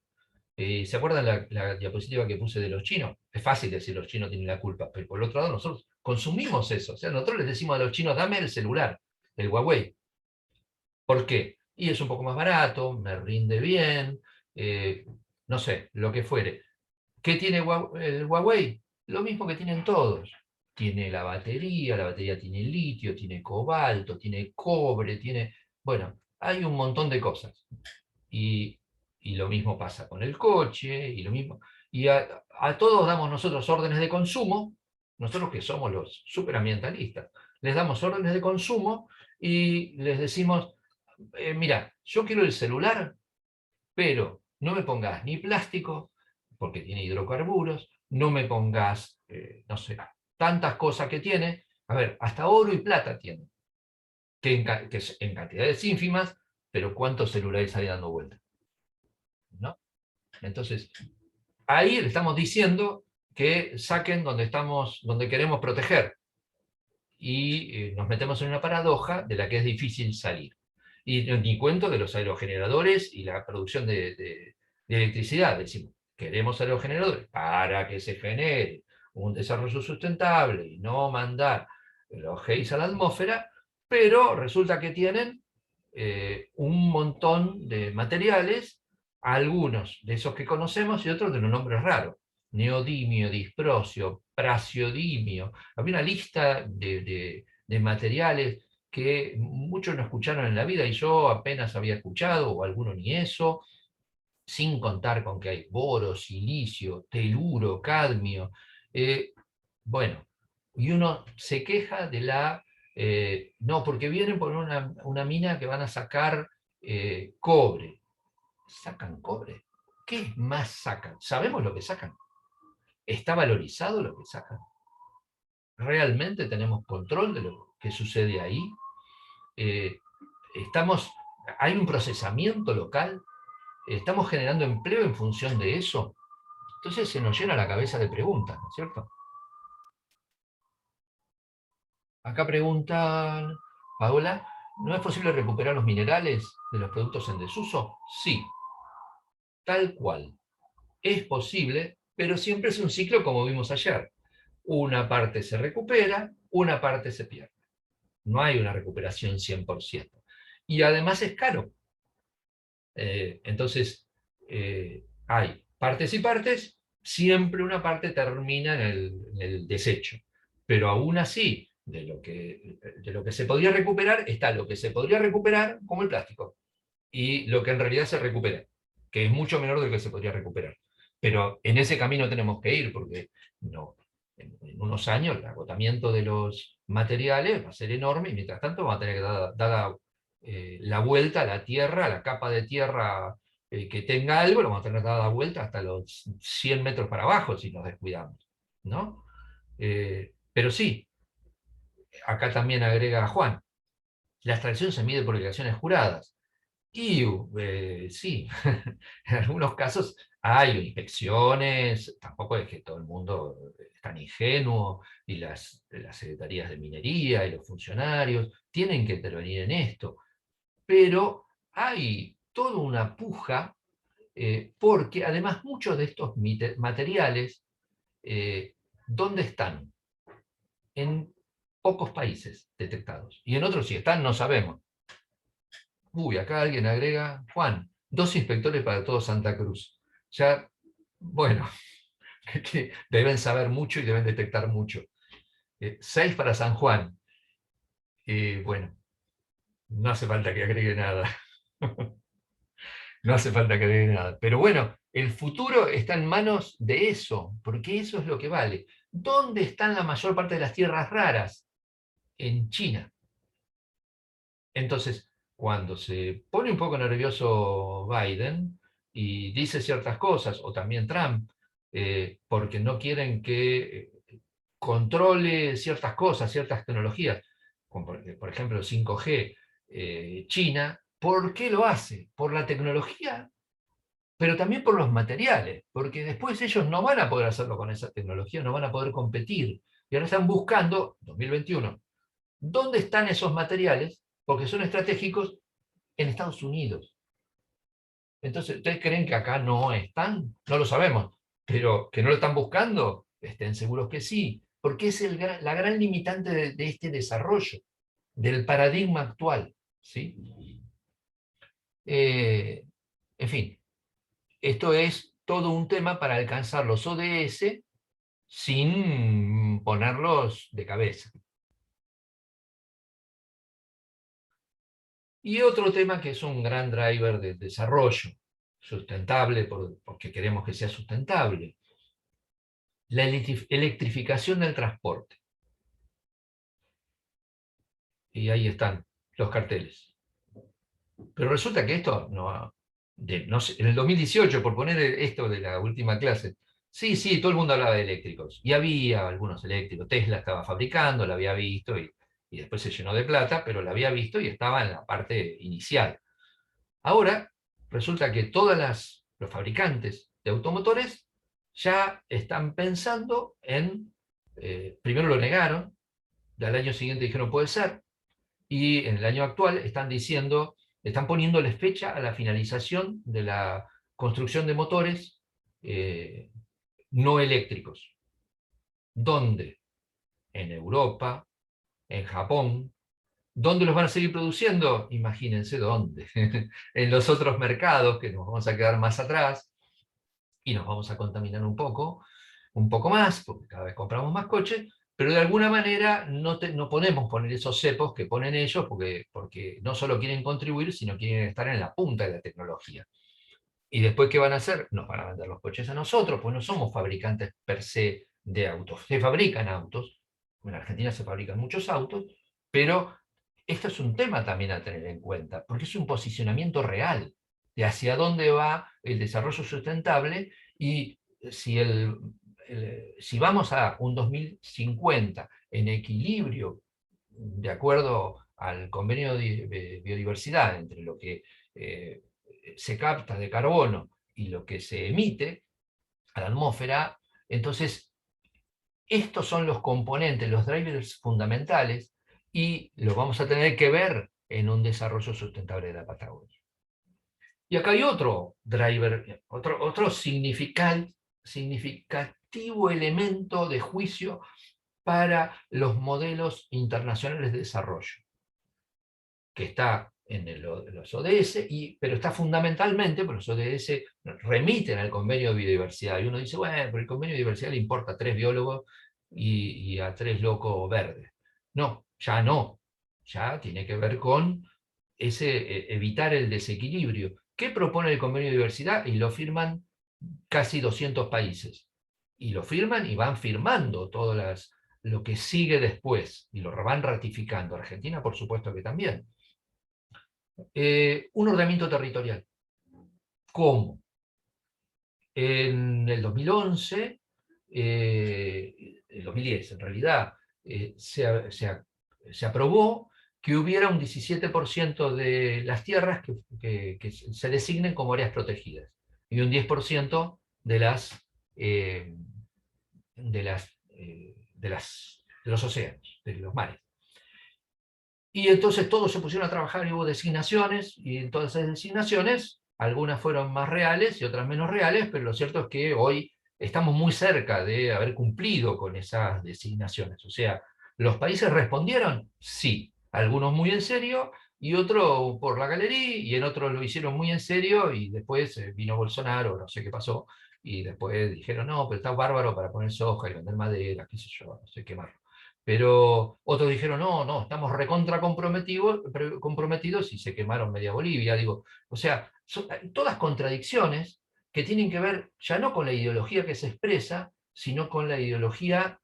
¿Se acuerdan la diapositiva que puse de los chinos? Es fácil decir los chinos tienen la culpa, pero por el otro lado nosotros consumimos eso. O sea, nosotros les decimos a los chinos, dame el celular, el Huawei. ¿Por qué? Y es un poco más barato, me rinde bien, no sé, lo que fuere. ¿Qué tiene el Huawei? Lo mismo que tienen todos. Tiene la batería tiene litio, tiene cobalto, tiene cobre, tiene... Bueno, hay un montón de cosas. Y lo mismo pasa con el coche, y lo mismo. Y a todos damos nosotros órdenes de consumo, nosotros que somos los superambientalistas, les damos órdenes de consumo y les decimos, mira, yo quiero el celular, pero no me pongas ni plástico, porque tiene hidrocarburos, no me pongas, no sé, tantas cosas que tiene, a ver, hasta oro y plata tiene, que en cantidades ínfimas, pero ¿cuántos celulares hay dando vuelta? ¿No? Entonces, ahí le estamos diciendo que saquen donde queremos proteger. Y nos metemos en una paradoja de la que es difícil salir. Y ni cuento de los aerogeneradores y la producción de electricidad. Decimos, queremos aerogeneradores para que se genere un desarrollo sustentable y no mandar los gases a la atmósfera, pero resulta que tienen un montón de materiales, algunos de esos que conocemos y otros de los nombres raros. Neodimio, disprosio, praseodimio. Había una lista de materiales que muchos no escucharon en la vida y yo apenas había escuchado, o alguno ni eso, sin contar con que hay boro, silicio, teluro, cadmio. Bueno, y uno se queja de no, porque vienen por una mina que van a sacar cobre. ¿Sacan cobre? ¿Qué más sacan? ¿Sabemos lo que sacan? ¿Está valorizado lo que sacan? ¿Realmente tenemos control de lo que sucede ahí? ¿Hay un procesamiento local? ¿Estamos generando empleo en función de eso? Entonces se nos llena la cabeza de preguntas, ¿no es cierto? Acá preguntan, Paola, ¿no es posible recuperar los minerales de los productos en desuso? Sí, tal cual. Es posible, pero siempre es un ciclo como vimos ayer. Una parte se recupera, una parte se pierde. No hay una recuperación 100%. Y además es caro. Entonces, hay partes y partes, siempre una parte termina en el desecho. Pero aún así, de lo que se podría recuperar, está lo que se podría recuperar, como el plástico, y lo que en realidad se recupera, que es mucho menor de lo que se podría recuperar. Pero en ese camino tenemos que ir, porque no, en unos años el agotamiento de los materiales va a ser enorme, y mientras tanto vamos a tener que dar la vuelta a la Tierra, a la capa de tierra que tenga algo, lo vamos a tener que dar la vuelta hasta los 100 metros para abajo si nos descuidamos, ¿no? Pero sí, acá también agrega Juan, la extracción se mide por obligaciones juradas. Y sí, en algunos casos hay inspecciones, tampoco es que todo el mundo es tan ingenuo, y las secretarías de minería y los funcionarios tienen que intervenir en esto, pero hay toda una puja, porque además muchos de estos materiales, ¿dónde están? En pocos países detectados, y en otros si están no sabemos. Uy, acá alguien agrega, Juan, 2 inspectores para todo Santa Cruz. Ya, bueno, que deben saber mucho y deben detectar mucho. 6 para San Juan. Bueno, no hace falta que agregue nada. No hace falta que agregue nada. Pero bueno, el futuro está en manos de eso, porque eso es lo que vale. ¿Dónde están la mayor parte de las tierras raras? En China. Entonces, cuando se pone un poco nervioso Biden y dice ciertas cosas, o también Trump, porque no quieren que controle ciertas cosas, ciertas tecnologías, como por ejemplo el 5G, China, ¿por qué lo hace? Por la tecnología, pero también por los materiales, porque después ellos no van a poder hacerlo con esa tecnología, no van a poder competir. Y ahora están buscando, 2021, ¿dónde están esos materiales? Porque son estratégicos en Estados Unidos. Entonces, ¿ustedes creen que acá no están? No lo sabemos, pero que no lo están buscando, estén seguros que sí, porque es la gran limitante de este desarrollo, del paradigma actual, ¿sí? En fin, esto es todo un tema para alcanzar los ODS sin ponerlos de cabeza. Y otro tema que es un gran driver de desarrollo sustentable, porque queremos que sea sustentable, la electrificación del transporte. Y ahí están los carteles. Pero resulta que esto, no sé, en el 2018, por poner esto de la última clase, sí, todo el mundo hablaba de eléctricos. Y había algunos eléctricos. Tesla estaba fabricando, la había visto, y después se llenó de plata, pero la había visto y estaba en la parte inicial. Ahora, resulta que todos los fabricantes de automotores ya están pensando en, primero lo negaron, al año siguiente dijeron puede ser, y en el año actual están poniéndole fecha a la finalización de la construcción de motores no eléctricos. ¿Dónde? En Europa, en Japón. ¿Dónde los van a seguir produciendo? Imagínense dónde. En los otros mercados, que nos vamos a quedar más atrás, y nos vamos a contaminar un poco más, porque cada vez compramos más coches, pero de alguna manera no podemos poner esos cepos que ponen ellos, porque no solo quieren contribuir, sino quieren estar en la punta de la tecnología. ¿Y después qué van a hacer? Nos van a vender los coches a nosotros, pues no somos fabricantes per se de autos. Se fabrican autos, en Argentina se fabrican muchos autos, pero esto es un tema también a tener en cuenta, porque es un posicionamiento real. de hacia dónde va el desarrollo sustentable, y si vamos a un 2050 en equilibrio, de acuerdo al convenio de biodiversidad, entre lo que se capta de carbono y lo que se emite a la atmósfera, entonces estos son los componentes, los drivers fundamentales, y los vamos a tener que ver en un desarrollo sustentable de la Patagonia. Y acá hay otro driver, otro significativo elemento de juicio para los modelos internacionales de desarrollo, que está en los ODS, pero está fundamentalmente, porque los ODS remiten al convenio de biodiversidad, y uno dice, bueno, pero el convenio de biodiversidad le importa a 3 biólogos y a 3 locos verdes. No, ya tiene que ver con evitar el desequilibrio. ¿Qué propone el convenio de biodiversidad? Y lo firman casi 200 países. Y lo firman y van firmando todo lo que sigue después, y lo van ratificando. Argentina, por supuesto que también. Un ordenamiento territorial. ¿Cómo? En el 2011, el 2010 en realidad, se aprobó que hubiera un 17% de las tierras que se designen como áreas protegidas, y un 10% de los océanos, de los mares. Y entonces todos se pusieron a trabajar y hubo designaciones, y en todas esas designaciones, algunas fueron más reales y otras menos reales, pero lo cierto es que hoy estamos muy cerca de haber cumplido con esas designaciones. O sea, ¿los países respondieron? Sí, algunos muy en serio, y otros por la galería, y en otros lo hicieron muy en serio, y después vino Bolsonaro, no sé qué pasó, y después dijeron, no, pero está bárbaro para poner soja y vender madera, qué sé yo, no sé, quemarlo. Pero otros dijeron, no, estamos recontra comprometidos, y se quemaron media Bolivia. Digo, o sea, son todas contradicciones que tienen que ver ya no con la ideología que se expresa, sino con la ideología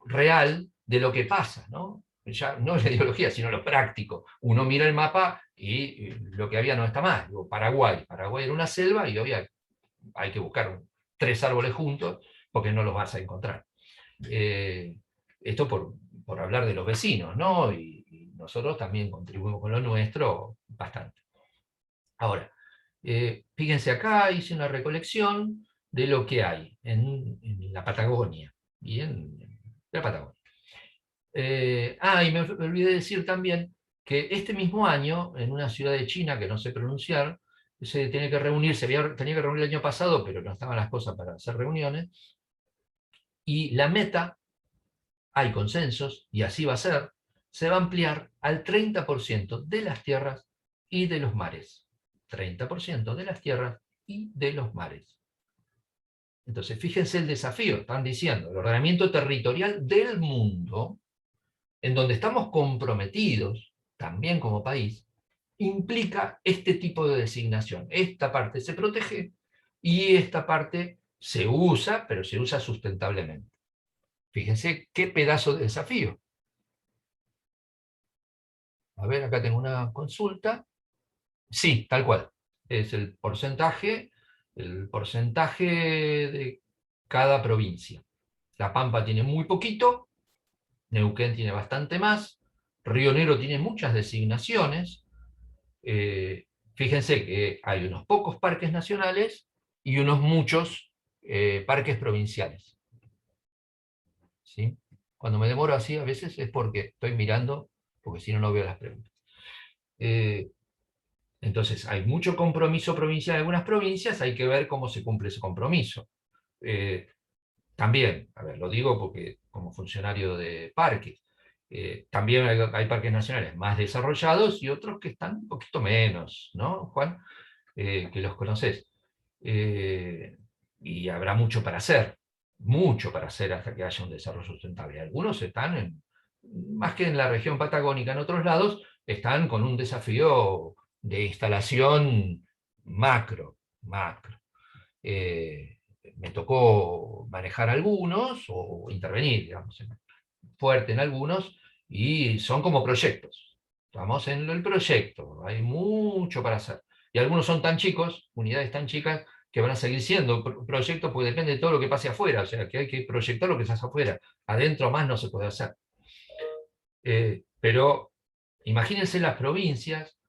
real de lo que pasa, ¿no? Ya no la ideología, sino lo práctico. Uno mira el mapa y lo que había no está mal. Digo, Paraguay era una selva, y hoy hay que buscar 3 árboles juntos porque no los vas a encontrar. Esto por hablar de los vecinos, ¿no? Y nosotros también contribuimos con lo nuestro bastante. Ahora, fíjense, acá hice una recolección de lo que hay en la Patagonia, y en la Patagonia. Y me olvidé decir también que este mismo año, en una ciudad de China que no sé pronunciar, se tenía que reunir, tenía que reunir el año pasado, pero no estaban las cosas para hacer reuniones, y la meta, hay consensos, y así va a ser, se va a ampliar al 30% de las tierras y de los mares. 30% de las tierras y de los mares. Entonces, fíjense el desafío, están diciendo, el ordenamiento territorial del mundo, en donde estamos comprometidos, también como país, implica este tipo de designación. Esta parte se protege y esta parte se usa, pero se usa sustentablemente. Fíjense qué pedazo de desafío. A ver, acá tengo una consulta. Sí, tal cual. Es el porcentaje de cada provincia. La Pampa tiene muy poquito, Neuquén tiene bastante más, Río Negro tiene muchas designaciones. Fíjense que hay unos pocos parques nacionales y unos muchos parques provinciales. ¿Sí? Cuando me demoro así a veces es porque estoy mirando, porque si no, no veo las preguntas. Entonces, hay mucho compromiso provincial en algunas provincias, hay que ver cómo se cumple ese compromiso. También, a ver, lo digo porque como funcionario de parques, también hay parques nacionales más desarrollados y otros que están un poquito menos, ¿no, Juan? Que los conoces. Y habrá mucho para hacer hasta que haya un desarrollo sustentable. Algunos están, más que en la región patagónica, en otros lados, están con un desafío de instalación macro. Me tocó manejar algunos, o intervenir, digamos, fuerte en algunos, y son como proyectos. Estamos en el proyecto, hay mucho para hacer. Y algunos son tan chicos, unidades tan chicas, que van a seguir siendo proyectos, porque depende de todo lo que pase afuera, o sea, que hay que proyectar lo que se hace afuera. Adentro más no se puede hacer. Pero imagínense las provincias,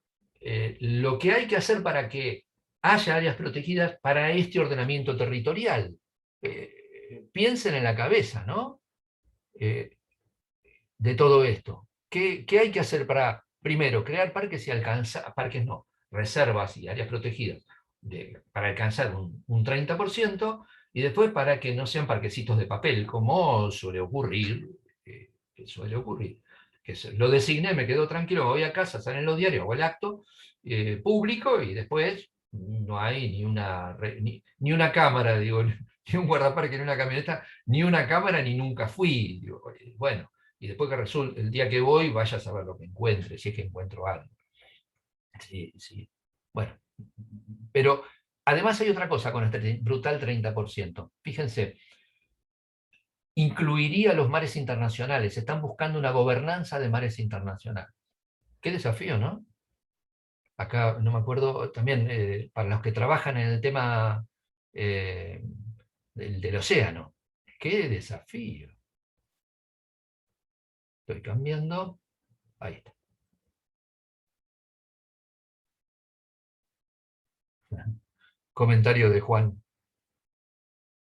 lo que hay que hacer para que haya áreas protegidas para este ordenamiento territorial. Piensen en la cabeza, ¿no? De todo esto. ¿Qué hay que hacer para, primero, crear parques y alcanzar, parques no, reservas y áreas protegidas, para alcanzar un 30%, y después para que no sean parquecitos de papel, como suele ocurrir, que lo designé, me quedo tranquilo, voy a casa, salen los diarios, hago el acto público, y después no hay ni una cámara, digo, ni un guardaparque, ni una camioneta, ni una cámara, ni nunca fui. Digo, bueno, y después que resulte, el día que voy, vaya a saber lo que encuentre, si es que encuentro algo. Sí, sí. Bueno, pero además hay otra cosa con este brutal 30%. Fíjense, incluiría los mares internacionales. Están buscando una gobernanza de mares internacionales. Qué desafío, ¿no? Acá, no me acuerdo, también para los que trabajan en el tema del océano. ¡Qué desafío! Estoy cambiando. Ahí está. Comentario de Juan,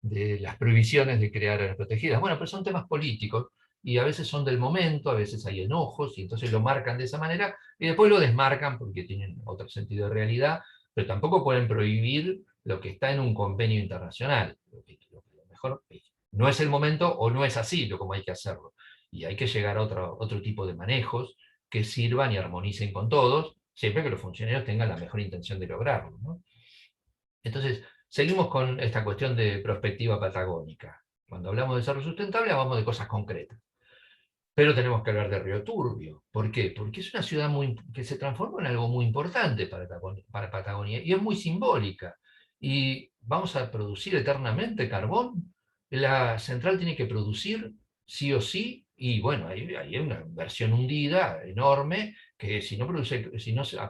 de las prohibiciones de crear áreas protegidas. Bueno, pero son temas políticos, y a veces son del momento, a veces hay enojos, y entonces lo marcan de esa manera, y después lo desmarcan porque tienen otro sentido de realidad, pero tampoco pueden prohibir lo que está en un convenio internacional. Lo mejor no es el momento, o no es así como hay que hacerlo. Y hay que llegar a otro tipo de manejos que sirvan y armonicen con todos, siempre que los funcionarios tengan la mejor intención de lograrlo, ¿no? Entonces, seguimos con esta cuestión de perspectiva patagónica. Cuando hablamos de desarrollo sustentable, hablamos de cosas concretas. Pero tenemos que hablar de Río Turbio. ¿Por qué? Porque es una ciudad que se transformó en algo muy importante para Patagonia, y es muy simbólica. Y vamos a producir eternamente carbón. La central tiene que producir sí o sí, y bueno, hay una inversión hundida enorme, que si no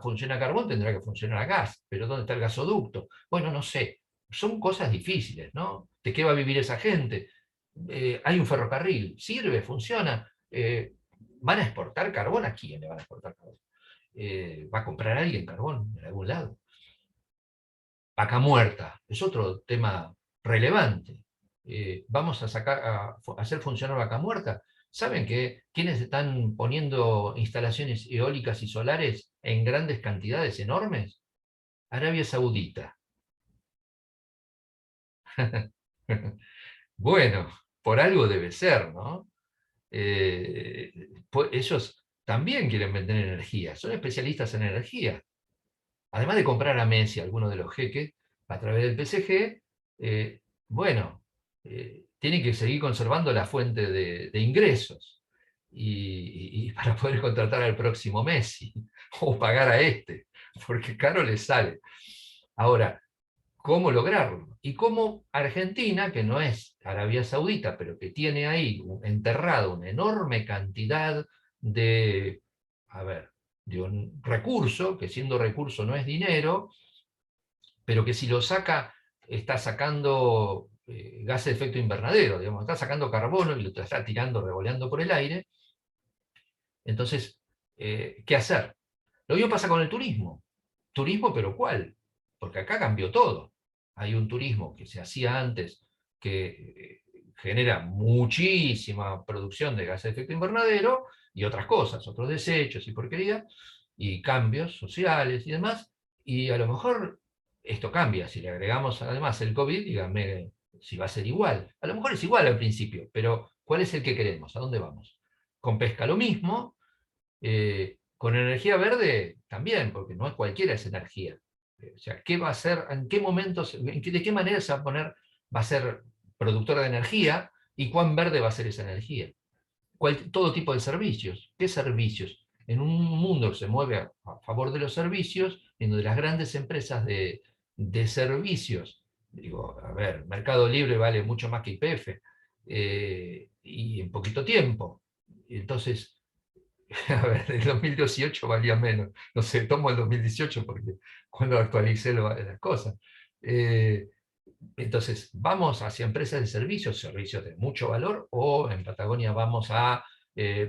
funciona carbón tendrá que funcionar a gas. Pero ¿dónde está el gasoducto? Bueno, no sé. Son cosas difíciles, ¿no? ¿De qué va a vivir esa gente? Hay un ferrocarril, ¿sirve? ¿Funciona? ¿Van a exportar carbón? ¿A quién le van a exportar carbón? ¿Va a comprar alguien carbón en algún lado? Vaca muerta, es otro tema relevante. ¿Vamos a hacer funcionar Vaca muerta? ¿Saben que quienes están poniendo instalaciones eólicas y solares en grandes cantidades enormes? Arabia Saudita. Bueno, por algo debe ser, ¿no? Pues ellos también quieren vender energía, son especialistas en energía. Además de comprar a Messi, algunos de los jeques, a través del PSG, bueno, tienen que seguir conservando la fuente de ingresos, y para poder contratar al próximo Messi, o pagar a este, porque caro les sale. Ahora, ¿cómo lograrlo? Y cómo Argentina, que no es Arabia Saudita, pero que tiene ahí enterrado una enorme cantidad de un recurso, que siendo recurso no es dinero, pero que si lo saca, está sacando gases de efecto invernadero, digamos, está sacando carbono y lo está tirando, revoleando por el aire. Entonces, ¿qué hacer? Lo mismo pasa con el turismo. Turismo, pero ¿cuál? Porque acá cambió todo. Hay un turismo que se hacía antes, que genera muchísima producción de gases de efecto invernadero, y otras cosas, otros desechos y porquería, y cambios sociales y demás, y a lo mejor esto cambia. Si le agregamos además el COVID, díganme si va a ser igual. A lo mejor es igual al principio, pero ¿cuál es el que queremos? ¿A dónde vamos? Con pesca lo mismo, con energía verde también, porque no es cualquiera esa energía. O sea, ¿qué va a ser? ¿En qué momentos? ¿De qué manera se va a ser productora de energía? ¿Y cuán verde va a ser esa energía? Todo tipo de servicios. ¿Qué servicios? En un mundo que se mueve a favor de los servicios, en donde las grandes empresas de servicios, digo, a ver, Mercado Libre vale mucho más que YPF, y en poquito tiempo. Entonces, A ver, el 2018 valía menos. No sé, tomo el 2018 porque cuando actualicé las cosas. Entonces, ¿vamos hacia empresas de servicios de mucho valor, o en Patagonia vamos a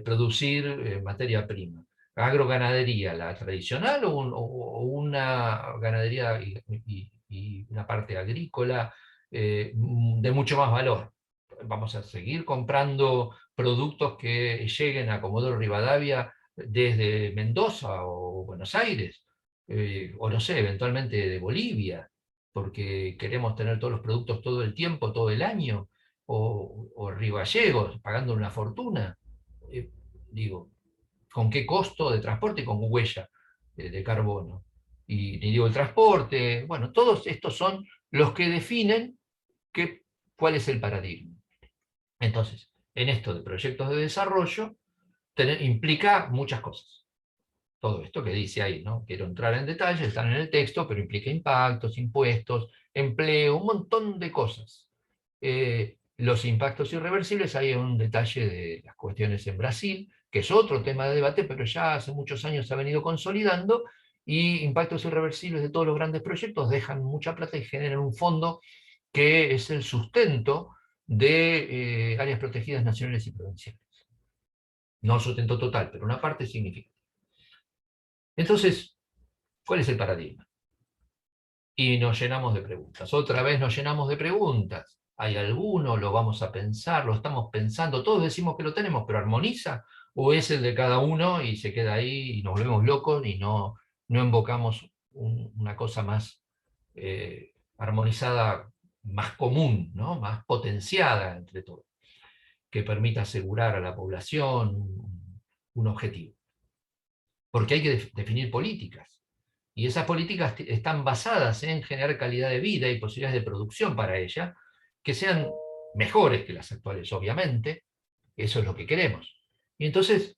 producir materia prima? ¿Agroganadería, la tradicional, o una ganadería y una parte agrícola de mucho más valor? ¿Vamos a seguir comprando productos que lleguen a Comodoro Rivadavia desde Mendoza o Buenos Aires? O no sé, eventualmente de Bolivia, porque queremos tener todos los productos todo el tiempo, todo el año, o Río Gallegos, pagando una fortuna. Eh, Digo, ¿con qué costo de transporte y con huella de carbono? Y ni digo el transporte, bueno, todos estos son los que definen cuál es el paradigma. Entonces, en esto de proyectos de desarrollo, implica muchas cosas. Todo esto que dice ahí, ¿no? Quiero entrar en detalles, están en el texto, pero implica impactos, impuestos, empleo, un montón de cosas. Los impactos irreversibles, hay un detalle de las cuestiones en Brasil, que es otro tema de debate, pero ya hace muchos años se ha venido consolidando, y impactos irreversibles de todos los grandes proyectos dejan mucha plata y generan un fondo que es el sustento de áreas protegidas nacionales y provinciales. No sustento total, pero una parte significativa. Entonces, ¿cuál es el paradigma? Y nos llenamos de preguntas. Otra vez nos llenamos de preguntas. ¿Hay alguno? ¿Lo vamos a pensar? ¿Lo estamos pensando? Todos decimos que lo tenemos, pero ¿armoniza? ¿O es el de cada uno y se queda ahí y nos volvemos locos y no invocamos una cosa más armonizada, más común, ¿no? Más potenciada entre todos, que permita asegurar a la población un objetivo? Porque hay que definir políticas. Y esas políticas están basadas en generar calidad de vida y posibilidades de producción para ella, que sean mejores que las actuales, obviamente. Eso es lo que queremos. Y entonces,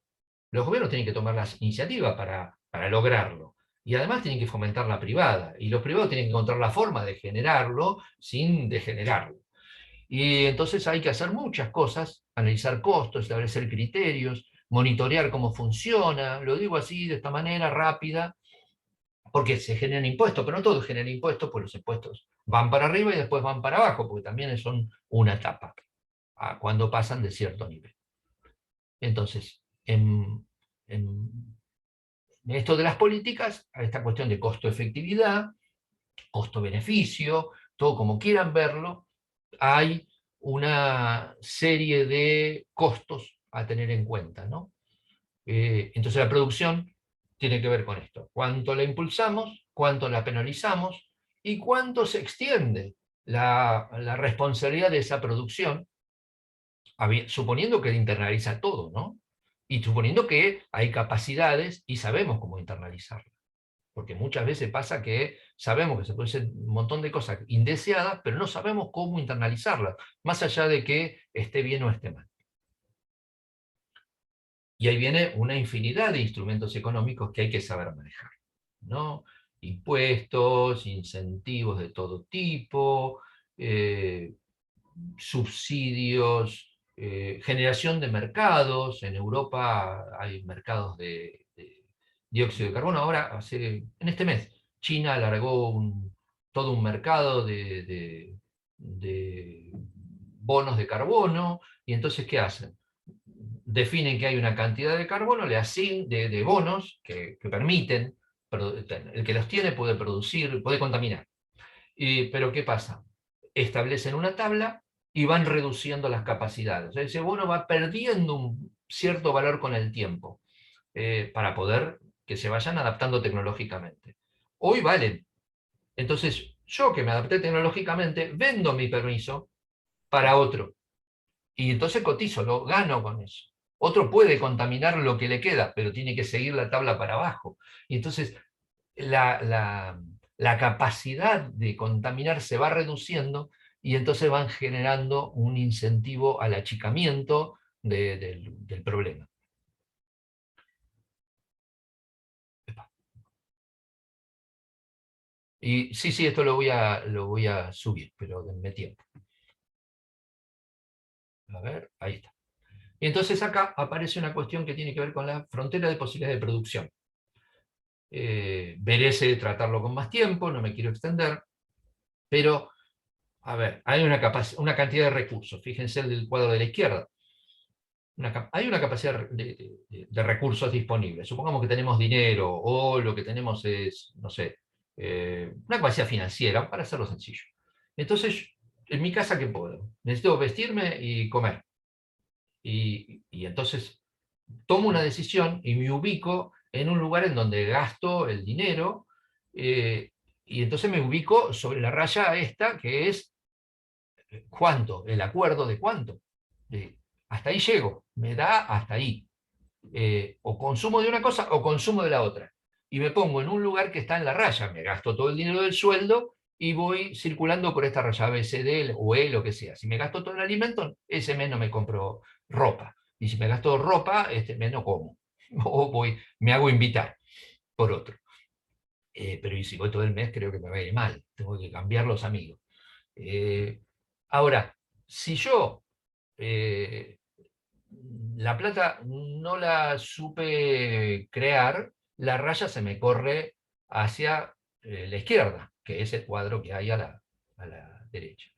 los gobiernos tienen que tomar las iniciativas para lograrlo. Y además tienen que fomentar la privada. Y los privados tienen que encontrar la forma de generarlo sin degenerarlo. Y entonces hay que hacer muchas cosas, analizar costos, establecer criterios, monitorear cómo funciona. Lo digo así, de esta manera rápida, porque se generan impuestos, pero no todos generan impuestos, pues los impuestos van para arriba y después van para abajo, porque también son una etapa, cuando pasan de cierto nivel. Entonces, en esto de las políticas, a esta cuestión de costo-efectividad, costo-beneficio, todo como quieran verlo, hay una serie de costos a tener en cuenta, ¿no? Entonces la producción tiene que ver con esto. ¿Cuánto la impulsamos? ¿Cuánto la penalizamos? ¿Y cuánto se extiende la responsabilidad de esa producción? Suponiendo que internaliza todo, ¿no? Y suponiendo que hay capacidades y sabemos cómo internalizarla. Porque muchas veces pasa que sabemos que se puede hacer un montón de cosas indeseadas, pero no sabemos cómo internalizarlas, más allá de que esté bien o esté mal. Y ahí viene una infinidad de instrumentos económicos que hay que saber manejar, ¿no? Impuestos, incentivos de todo tipo, subsidios, generación de mercados. En Europa hay mercados de dióxido de carbono. Ahora, en este mes, China alargó todo un mercado de bonos de carbono. Y entonces, ¿qué hacen? Definen que hay una cantidad de carbono, de bonos que permiten, el que los tiene puede producir, puede contaminar. Pero ¿qué pasa? Establecen una tabla y van reduciendo las capacidades. O sea, ese bono va perdiendo un cierto valor con el tiempo, para poder que se vayan adaptando tecnológicamente. Hoy valen. Entonces, yo que me adapté tecnológicamente, vendo mi permiso para otro. Y entonces cotizo, lo gano con eso. Otro puede contaminar lo que le queda, pero tiene que seguir la tabla para abajo. Y entonces la capacidad de contaminar se va reduciendo, y entonces van generando un incentivo al achicamiento del problema. Y sí, esto lo voy a subir, pero denme tiempo. A ver, ahí está. Y entonces acá aparece una cuestión que tiene que ver con la frontera de posibilidades de producción. Merece tratarlo con más tiempo, no me quiero extender, pero, a ver, hay una cantidad de recursos. Fíjense el del cuadro de la izquierda. Hay una capacidad de recursos disponibles. Supongamos que tenemos dinero, o lo que tenemos es, no sé, una capacidad financiera, para hacerlo sencillo. Entonces, en mi casa, ¿qué puedo? Necesito vestirme y comer. Y entonces tomo una decisión y me ubico en un lugar en donde gasto el dinero, y entonces me ubico sobre la raya esta, que es ¿cuánto? El acuerdo de cuánto. Hasta ahí llego, me da hasta ahí. O consumo de una cosa o consumo de la otra. Y me pongo en un lugar que está en la raya, me gasto todo el dinero del sueldo y voy circulando por esta raya, B, C, D o E, lo que sea. Si me gasto todo en alimento, ese mes no me compro ropa. Y si me gasto ropa, este mes no como. O me hago invitar por otro. Pero y si voy todo el mes, creo que me va a ir mal. Tengo que cambiar los amigos. Ahora, si yo la plata no la supe crear, la raya se me corre hacia la izquierda, que es el cuadro que hay a la derecha.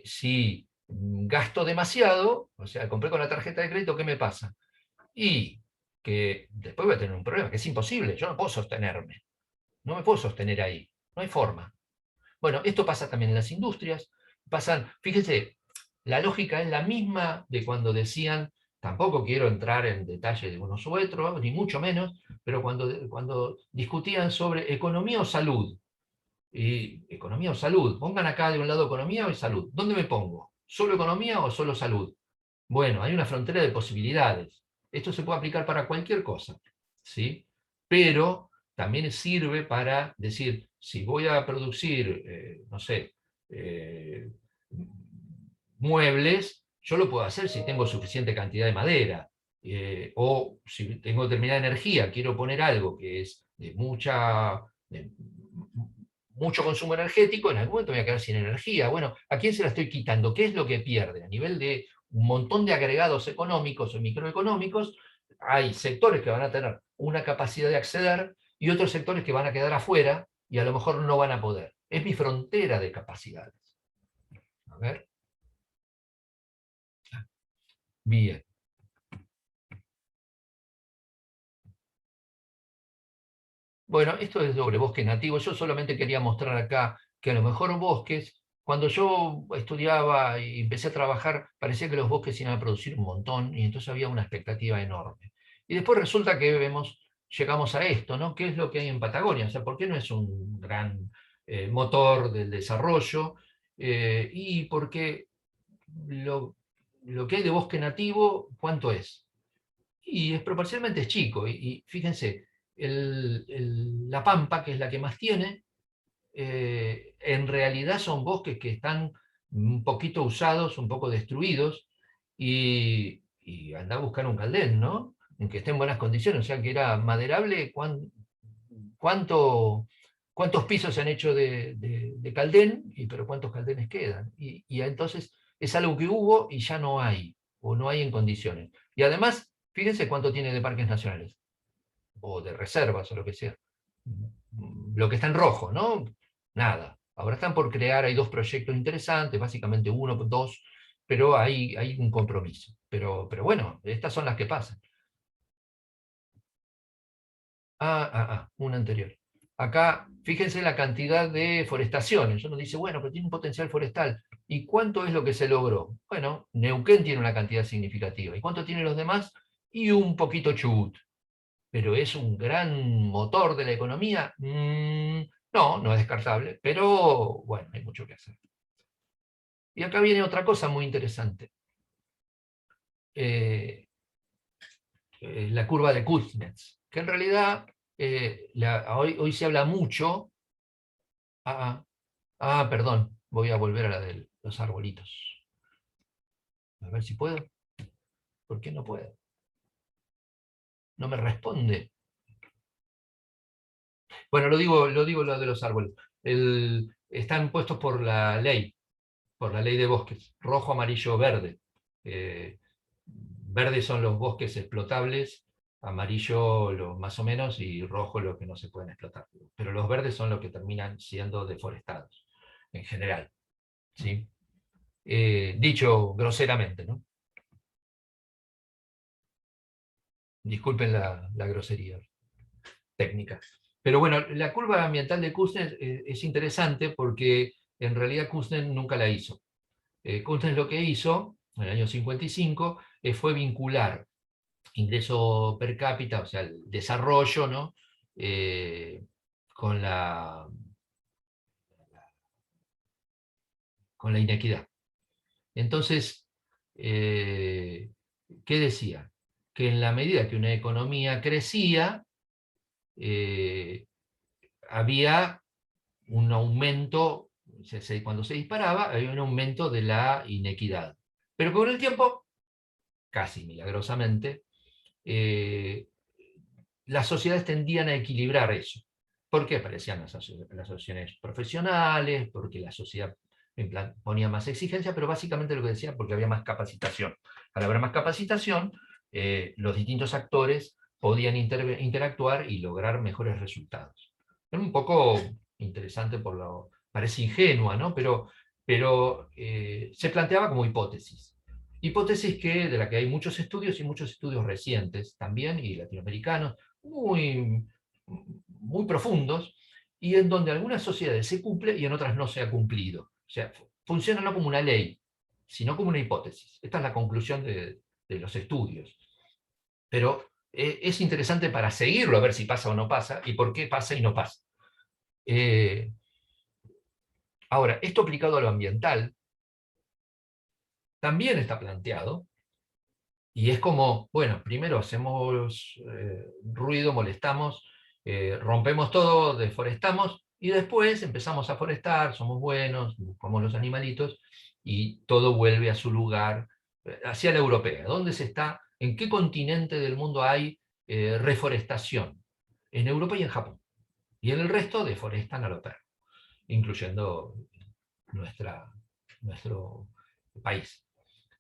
Si gasto demasiado, o sea, compré con la tarjeta de crédito, ¿qué me pasa? Y que después voy a tener un problema, que es imposible, yo no puedo sostenerme, no me puedo sostener ahí, no hay forma. Bueno, esto pasa también en las industrias, fíjense, la lógica es la misma de cuando decían, tampoco quiero entrar en detalle de unos u otros, ni mucho menos, pero cuando discutían sobre economía o salud, y economía o salud, pongan acá de un lado economía o salud, ¿dónde me pongo? ¿Solo economía o solo salud? Bueno, hay una frontera de posibilidades. Esto se puede aplicar para cualquier cosa, ¿sí? Pero también sirve para decir, si voy a producir, no sé, muebles, yo lo puedo hacer si tengo suficiente cantidad de madera, o si tengo determinada energía, quiero poner algo que es de mucho consumo energético, en algún momento me voy a quedar sin energía. Bueno, ¿a quién se la estoy quitando? ¿Qué es lo que pierde? A nivel de un montón de agregados económicos o microeconómicos, hay sectores que van a tener una capacidad de acceder y otros sectores que van a quedar afuera y a lo mejor no van a poder. Es mi frontera de capacidades. A ver. Bien. Bueno, esto es sobre bosques nativos. Yo solamente quería mostrar acá que a lo mejor bosques, cuando yo estudiaba y empecé a trabajar, parecía que los bosques iban a producir un montón y entonces había una expectativa enorme. Y después resulta que llegamos a esto, ¿no? ¿Qué es lo que hay en Patagonia? O sea, ¿por qué no es un gran motor del desarrollo? Y porque lo que hay de bosque nativo, ¿cuánto es? Y es proporcionalmente chico. Y fíjense, la pampa, que es la que más tiene, en realidad son bosques que están un poquito usados, un poco destruidos, y anda a buscar un caldén, ¿no? En que esté en buenas condiciones, o sea que era maderable. ¿Cuántos pisos se han hecho de caldén? Pero ¿cuántos caldenes quedan? Y entonces es algo que hubo y ya no hay, o no hay en condiciones. Y además, fíjense cuánto tiene de parques nacionales, o de reservas, o lo que sea. Lo que está en rojo, ¿no? Nada. Ahora están por crear, hay 2 proyectos interesantes, básicamente 1, 2, pero hay un compromiso. Pero bueno, estas son las que pasan. Una anterior. Acá, fíjense la cantidad de forestaciones. Uno dice, bueno, pero tiene un potencial forestal. ¿Y cuánto es lo que se logró? Bueno, Neuquén tiene una cantidad significativa. ¿Y cuánto tienen los demás? Y un poquito Chubut. ¿Pero es un gran motor de la economía? No, no es descartable, pero bueno, hay mucho que hacer. Y acá viene otra cosa muy interesante. La curva de Kuznets, que en realidad hoy se habla mucho. Perdón, voy a volver a la de los arbolitos. A ver si puedo. ¿Por qué no puedo? No me responde. Bueno, lo digo lo de los árboles. Están puestos por la ley de bosques, rojo, amarillo, verde. verdes son los bosques explotables, amarillo lo más o menos, y rojo lo que no se pueden explotar. Pero los verdes son los que terminan siendo deforestados, en general, ¿sí? Dicho groseramente, ¿no? Disculpen la grosería técnica. Pero bueno, la curva ambiental de Kuznets es interesante porque en realidad Kuznets nunca la hizo. Kuznets lo que hizo en el año 55 fue vincular ingreso per cápita, o sea, el desarrollo, ¿no? Con la inequidad. Entonces, ¿qué decía? Que en la medida que una economía crecía, había un aumento, cuando se disparaba, había un aumento de la inequidad. Pero con el tiempo, casi milagrosamente, las sociedades tendían a equilibrar eso. ¿Por qué? Aparecían las asociaciones profesionales, porque la sociedad ponía más exigencia, pero básicamente lo que decía, porque había más capacitación. Al haber más capacitación, los distintos actores podían interactuar y lograr mejores resultados. Es un poco interesante, parece ingenua, ¿no? Pero se planteaba como hipótesis. Hipótesis de la que hay muchos estudios, y muchos estudios recientes también, y latinoamericanos, muy, muy profundos, y en donde algunas sociedades se cumple y en otras no se ha cumplido. O sea, funciona no como una ley, sino como una hipótesis. Esta es la conclusión de los estudios. Pero es interesante para seguirlo, a ver si pasa o no pasa, y por qué pasa y no pasa. Ahora, esto aplicado a lo ambiental también está planteado, y es como, bueno, primero hacemos ruido, molestamos, rompemos todo, deforestamos, y después empezamos a forestar, somos buenos, buscamos los animalitos, y todo vuelve a su lugar, hacia la europea. ¿Dónde se está? ¿En qué continente del mundo hay reforestación? En Europa y en Japón. Y en el resto deforestan a lo perro, incluyendo nuestro país.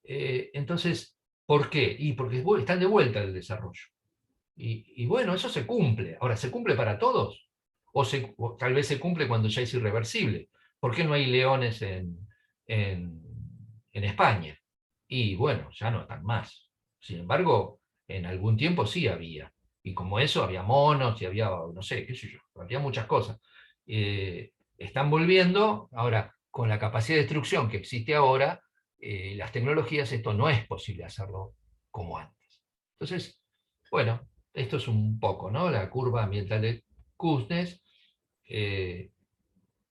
Entonces, ¿por qué? Y porque están de vuelta del desarrollo. Y bueno, eso se cumple. Ahora, ¿se cumple para todos? O tal vez se cumple cuando ya es irreversible. ¿Por qué no hay leones en España? Y bueno, ya no están más. Sin embargo, en algún tiempo sí había. Y como eso, había monos y había, no sé, qué sé yo, había muchas cosas. Están volviendo. Ahora, con la capacidad de destrucción que existe ahora, las tecnologías, esto no es posible hacerlo como antes. Entonces, bueno, esto es un poco, ¿no? La curva ambiental de Kuznets,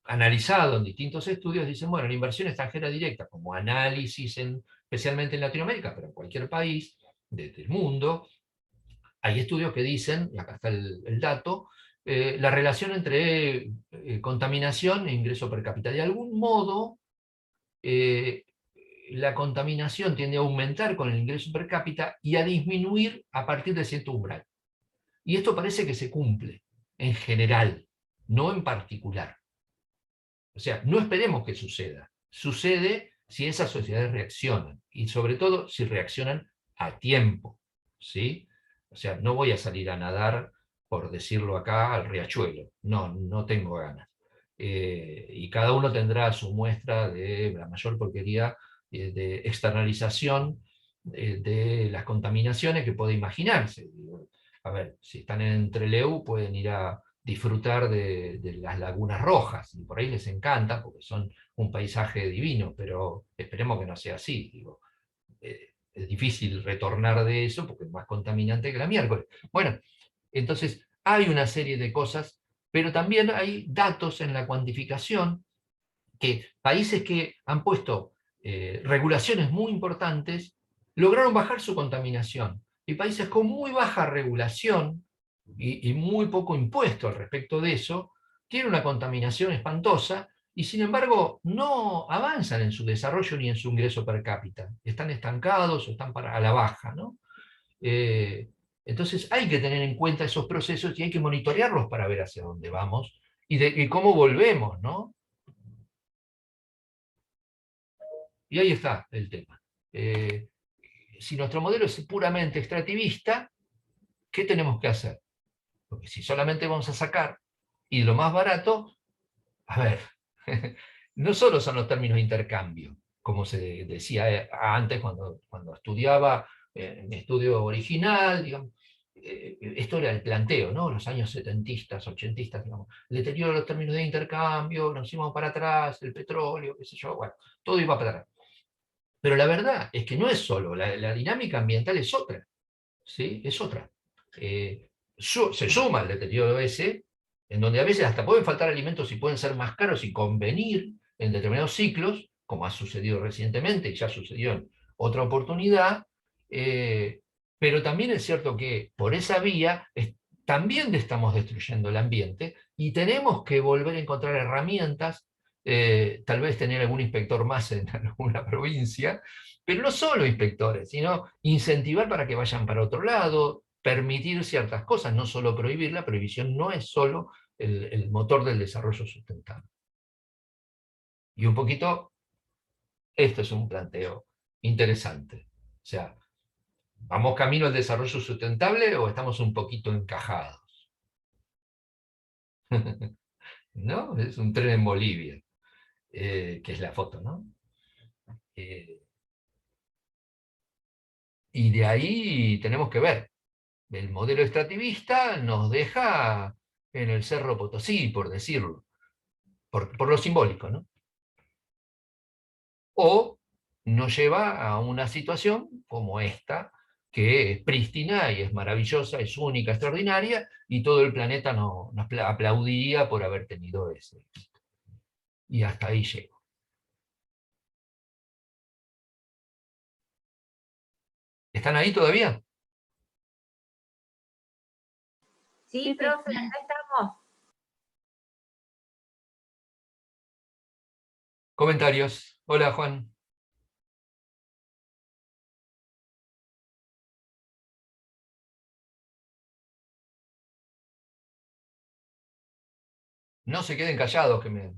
analizado en distintos estudios, dicen, bueno, la inversión extranjera directa, como análisis, especialmente en Latinoamérica, pero en cualquier país del mundo, hay estudios que dicen, y acá está el dato, la relación entre contaminación e ingreso per cápita. De algún modo, la contaminación tiende a aumentar con el ingreso per cápita y a disminuir a partir de cierto umbral. Y esto parece que se cumple, en general, no en particular. O sea, no esperemos que suceda. Sucede si esas sociedades reaccionan, y sobre todo si reaccionan a tiempo, ¿sí? O sea, no voy a salir a nadar, por decirlo acá, al riachuelo. No, no tengo ganas. Y cada uno tendrá su muestra de la mayor porquería de externalización de las contaminaciones que puede imaginarse. A ver, si están en Trelew pueden ir a disfrutar de las lagunas rojas, y por ahí les encanta porque son un paisaje divino, pero esperemos que no sea así. Digo, es difícil retornar de eso porque es más contaminante que la miércoles. Bueno, entonces hay una serie de cosas, pero también hay datos en la cuantificación que países que han puesto regulaciones muy importantes lograron bajar su contaminación, y países con muy baja regulación y muy poco impuesto al respecto de eso, tienen una contaminación espantosa, y sin embargo no avanzan en su desarrollo ni en su ingreso per cápita. Están estancados o están a la baja, ¿no? Entonces hay que tener en cuenta esos procesos y hay que monitorearlos para ver hacia dónde vamos y cómo volvemos, ¿no? Y ahí está el tema. si nuestro modelo es puramente extractivista, ¿qué tenemos que hacer? Porque si solamente vamos a sacar, y lo más barato, a ver, no solo son los términos de intercambio, como se decía antes cuando estudiaba mi estudio original, digamos, esto era el planteo, ¿no? Los años 70, 80, digamos, el deterioro de los términos de intercambio, nos íbamos para atrás, el petróleo, qué sé yo, bueno, todo iba para atrás. Pero la verdad es que no es solo, la dinámica ambiental es otra, ¿sí? Es otra. Se suma el deterioro ese, en donde a veces hasta pueden faltar alimentos y pueden ser más caros y convenir en determinados ciclos, como ha sucedido recientemente y ya sucedió en otra oportunidad, pero también es cierto que por esa vía también estamos destruyendo el ambiente y tenemos que volver a encontrar herramientas, tal vez tener algún inspector más en alguna provincia, pero no solo inspectores, sino incentivar para que vayan para otro lado, permitir ciertas cosas, no solo prohibir. La prohibición no es solo el motor del desarrollo sustentable. Y un poquito, esto es un planteo interesante. O sea, ¿vamos camino al desarrollo sustentable o estamos un poquito encajados? ¿No? Es un tren en Bolivia, que es la foto, ¿no? Y de ahí tenemos que ver. El modelo extractivista nos deja en el Cerro Potosí, por decirlo, por lo simbólico, ¿no? O nos lleva a una situación como esta, que es prístina y es maravillosa, es única, extraordinaria, y todo el planeta nos aplaudiría por haber tenido ese éxito. Y hasta ahí llego. ¿Están ahí todavía? Sí, profe, acá estamos. Comentarios. Hola, Juan. No se queden callados, que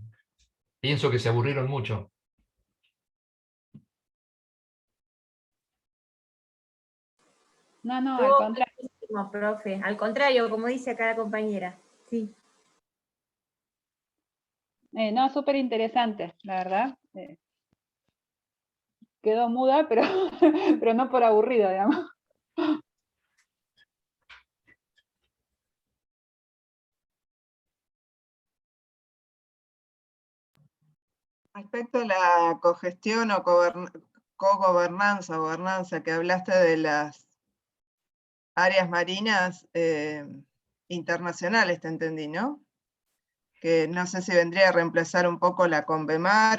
pienso que se aburrieron mucho. No, al Estuvo contrario. buenísimo, profe. Al contrario, como dice acá la compañera. Sí. No, súper interesante, la verdad. Quedó muda, pero, pero no por aburrida, digamos. Respecto a la cogestión o cogobernanza, gobernanza, que hablaste de las áreas marinas internacionales, te entendí, ¿no? Que no sé si vendría a reemplazar un poco la Convemar,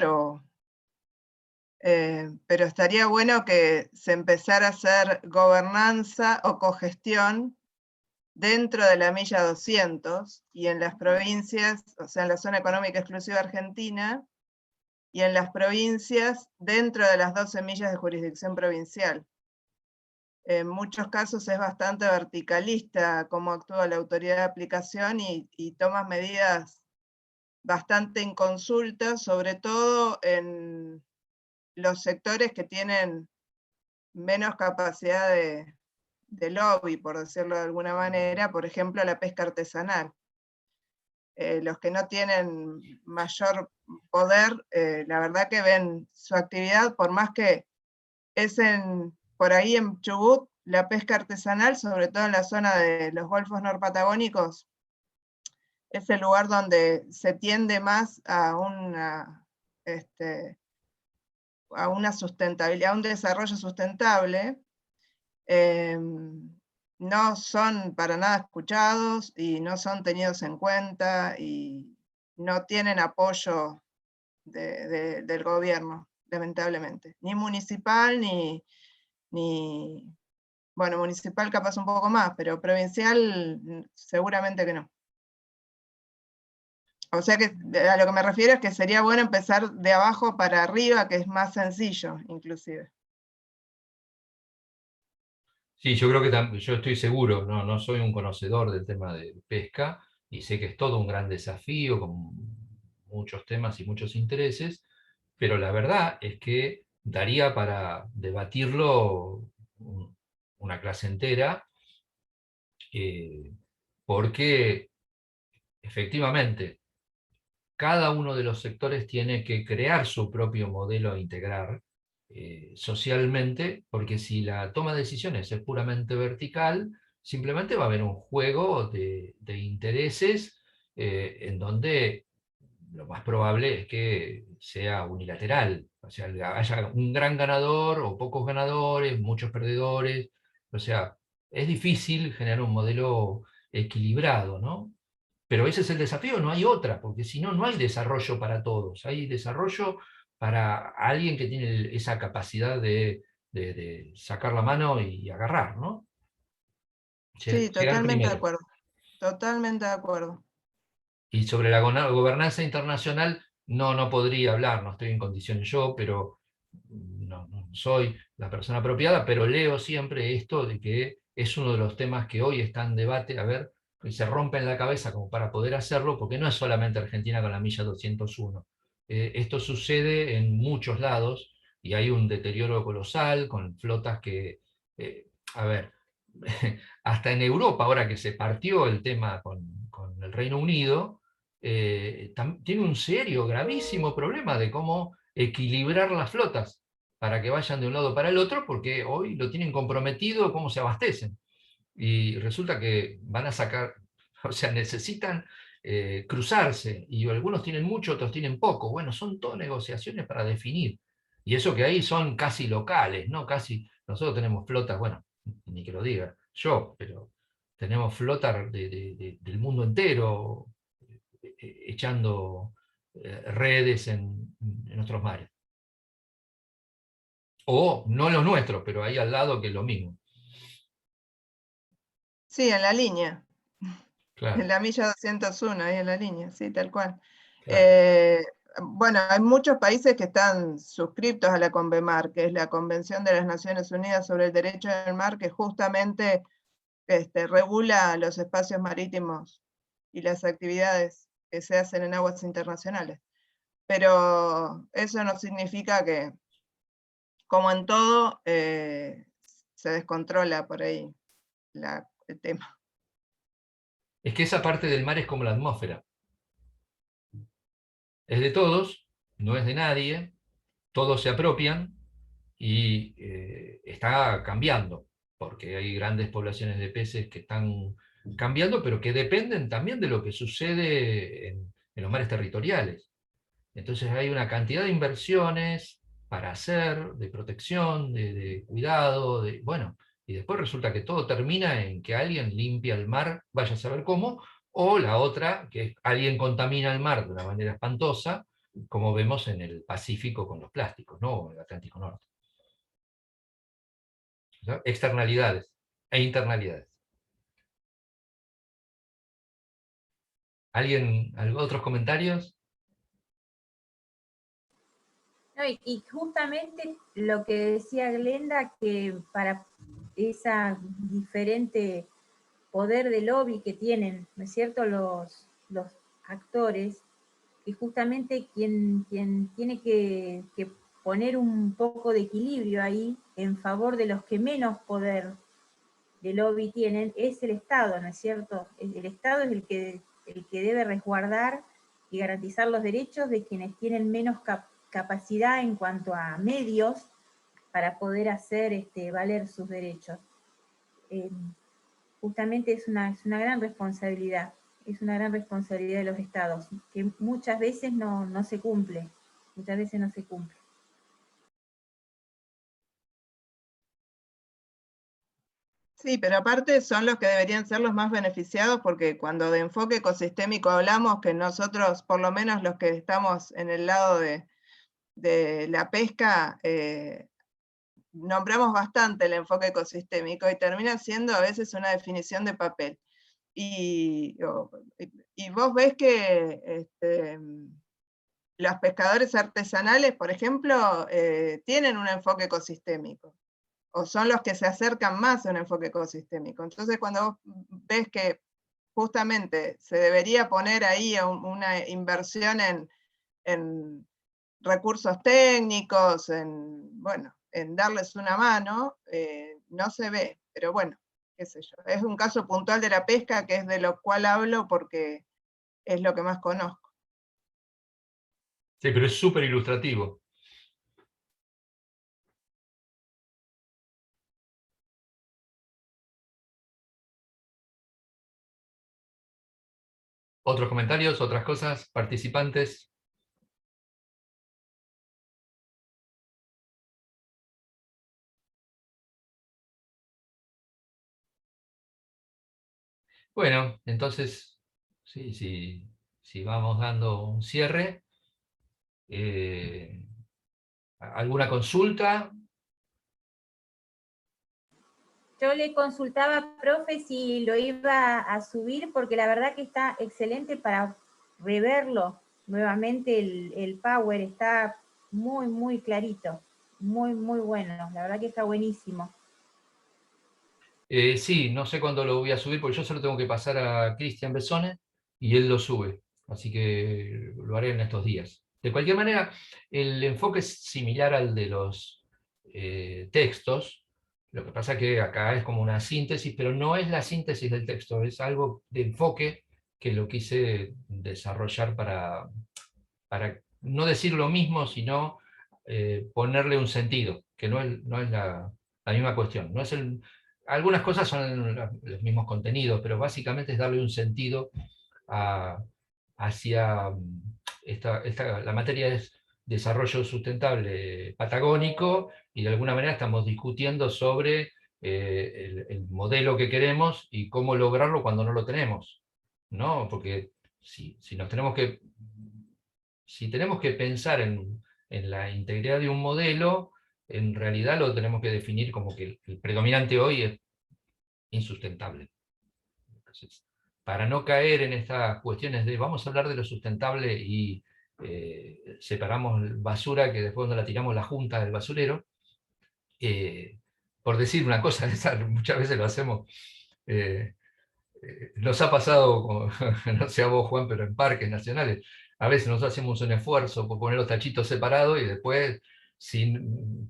pero estaría bueno que se empezara a hacer gobernanza o cogestión dentro de la milla 200 y en las provincias, o sea, en la zona económica exclusiva argentina, y en las provincias dentro de las 12 millas de jurisdicción provincial. En muchos casos es bastante verticalista cómo actúa la autoridad de aplicación y toma medidas bastante inconsultas, sobre todo en los sectores que tienen menos capacidad de lobby, por decirlo de alguna manera, por ejemplo la pesca artesanal. Los que no tienen mayor poder, la verdad que ven su actividad, por más que es por ahí en Chubut, la pesca artesanal, sobre todo en la zona de los golfos norpatagónicos, es el lugar donde se tiende más a una sustentabilidad, a un desarrollo sustentable. No son para nada escuchados y no son tenidos en cuenta y no tienen apoyo del gobierno, lamentablemente. Ni municipal, bueno, municipal capaz un poco más, pero provincial seguramente que no. O sea que a lo que me refiero es que sería bueno empezar de abajo para arriba, que es más sencillo, inclusive. Sí, yo creo que yo estoy seguro, no soy un conocedor del tema de pesca y sé que es todo un gran desafío con muchos temas y muchos intereses, pero la verdad es que daría para debatirlo una clase entera, porque efectivamente cada uno de los sectores tiene que crear su propio modelo a integrar socialmente, porque si la toma de decisiones es puramente vertical, simplemente va a haber un juego de intereses en donde lo más probable es que sea unilateral, o sea, haya un gran ganador o pocos ganadores, muchos perdedores, o sea, es difícil generar un modelo equilibrado, ¿no? Pero ese es el desafío, no hay otra, porque si no, no hay desarrollo para todos, hay desarrollo para alguien que tiene esa capacidad de sacar la mano y agarrar, ¿no? Sí, Llegar totalmente de primero. acuerdo. Totalmente de acuerdo. Y sobre la gobernanza internacional no podría hablar, no estoy en condiciones yo, pero no soy la persona apropiada, pero leo siempre esto de que es uno de los temas que hoy está en debate, a ver, que se rompe en la cabeza como para poder hacerlo, porque no es solamente Argentina con la milla 201. Esto sucede en muchos lados y hay un deterioro colosal con flotas que, a ver, hasta en Europa, ahora que se partió el tema con el Reino Unido, tiene un serio, gravísimo problema de cómo equilibrar las flotas para que vayan de un lado para el otro, porque hoy lo tienen comprometido cómo se abastecen. Y resulta que van a sacar, o sea, necesitan cruzarse, y algunos tienen mucho, otros tienen poco. Bueno, son todas negociaciones para definir. Y eso que ahí son casi locales, ¿no? Casi, nosotros tenemos flotas, bueno, ni que lo diga yo, pero tenemos flotas del mundo entero echando redes en nuestros mares. O no los nuestros, pero ahí al lado que es lo mismo. Sí, en la línea. Claro, En la milla 201, ahí en la línea, sí, tal cual. claro. Bueno, hay muchos países que están suscriptos a la CONVEMAR, que es la Convención de las Naciones Unidas sobre el Derecho del Mar, que justamente regula los espacios marítimos y las actividades que se hacen en aguas internacionales. Pero eso no significa que, como en todo, se descontrola por ahí el tema. Es que esa parte del mar es como la atmósfera. Es de todos, no es de nadie, todos se apropian y está cambiando, porque hay grandes poblaciones de peces que están cambiando, pero que dependen también de lo que sucede en los mares territoriales. Entonces hay una cantidad de inversiones para hacer, de protección, de cuidado, bueno, y después resulta que todo termina en que alguien limpia el mar, vaya a saber cómo, o la otra, que es alguien contamina el mar de una manera espantosa, como vemos en el Pacífico con los plásticos, ¿no? O en el Atlántico Norte. ¿No? Externalidades e internalidades. ¿Otros comentarios? No, y justamente lo que decía Glenda, que para esa diferente poder de lobby que tienen, ¿no es cierto?, los actores, y justamente quien tiene que poner un poco de equilibrio ahí en favor de los que menos poder de lobby tienen, es el Estado, ¿no es cierto? El Estado es el que debe resguardar y garantizar los derechos de quienes tienen menos capacidad en cuanto a medios para poder hacer valer sus derechos. Justamente es una gran responsabilidad, de los estados, que muchas veces no se cumple, Sí, pero aparte son los que deberían ser los más beneficiados, porque cuando de enfoque ecosistémico hablamos, que nosotros, por lo menos los que estamos en el lado de la pesca, nombramos bastante el enfoque ecosistémico y termina siendo a veces una definición de papel. Y vos ves que los pescadores artesanales, por ejemplo, tienen un enfoque ecosistémico, o son los que se acercan más a un enfoque ecosistémico. Entonces, cuando vos ves que justamente se debería poner ahí una inversión en recursos técnicos, en darles una mano, no se ve. pero bueno, qué sé yo. Es un caso puntual de la pesca, que es de lo cual hablo porque es lo que más conozco. Sí, pero es súper ilustrativo. ¿Otros comentarios, otras cosas, participantes? Bueno, entonces, si vamos dando un cierre, ¿alguna consulta? Yo le consultaba, profe, si lo iba a subir, porque la verdad que está excelente para reverlo nuevamente el Power, está muy, muy clarito, muy, muy bueno, la verdad que está buenísimo. Sí, no sé cuándo lo voy a subir, porque yo se lo tengo que pasar a Cristian Besone y él lo sube, así que lo haré en estos días. De cualquier manera, el enfoque es similar al de los textos, lo que pasa que acá es como una síntesis, pero no es la síntesis del texto, es algo de enfoque que lo quise desarrollar para no decir lo mismo, sino ponerle un sentido, que no es la misma cuestión. No es algunas cosas son los mismos contenidos, pero básicamente es darle un sentido hacia la materia es desarrollo sustentable patagónico, y de alguna manera estamos discutiendo sobre el modelo que queremos y cómo lograrlo cuando no lo tenemos, ¿no? Porque si tenemos que pensar en la integridad de un modelo, en realidad lo tenemos que definir como que el predominante hoy es insustentable. Entonces, para no caer en estas cuestiones de vamos a hablar de lo sustentable y separamos basura que después cuando la tiramos la junta del basurero, por decir una cosa, muchas veces lo hacemos, nos ha pasado, no sé a vos Juan, pero en parques nacionales, a veces nosotros hacemos un esfuerzo por poner los tachitos separados y después,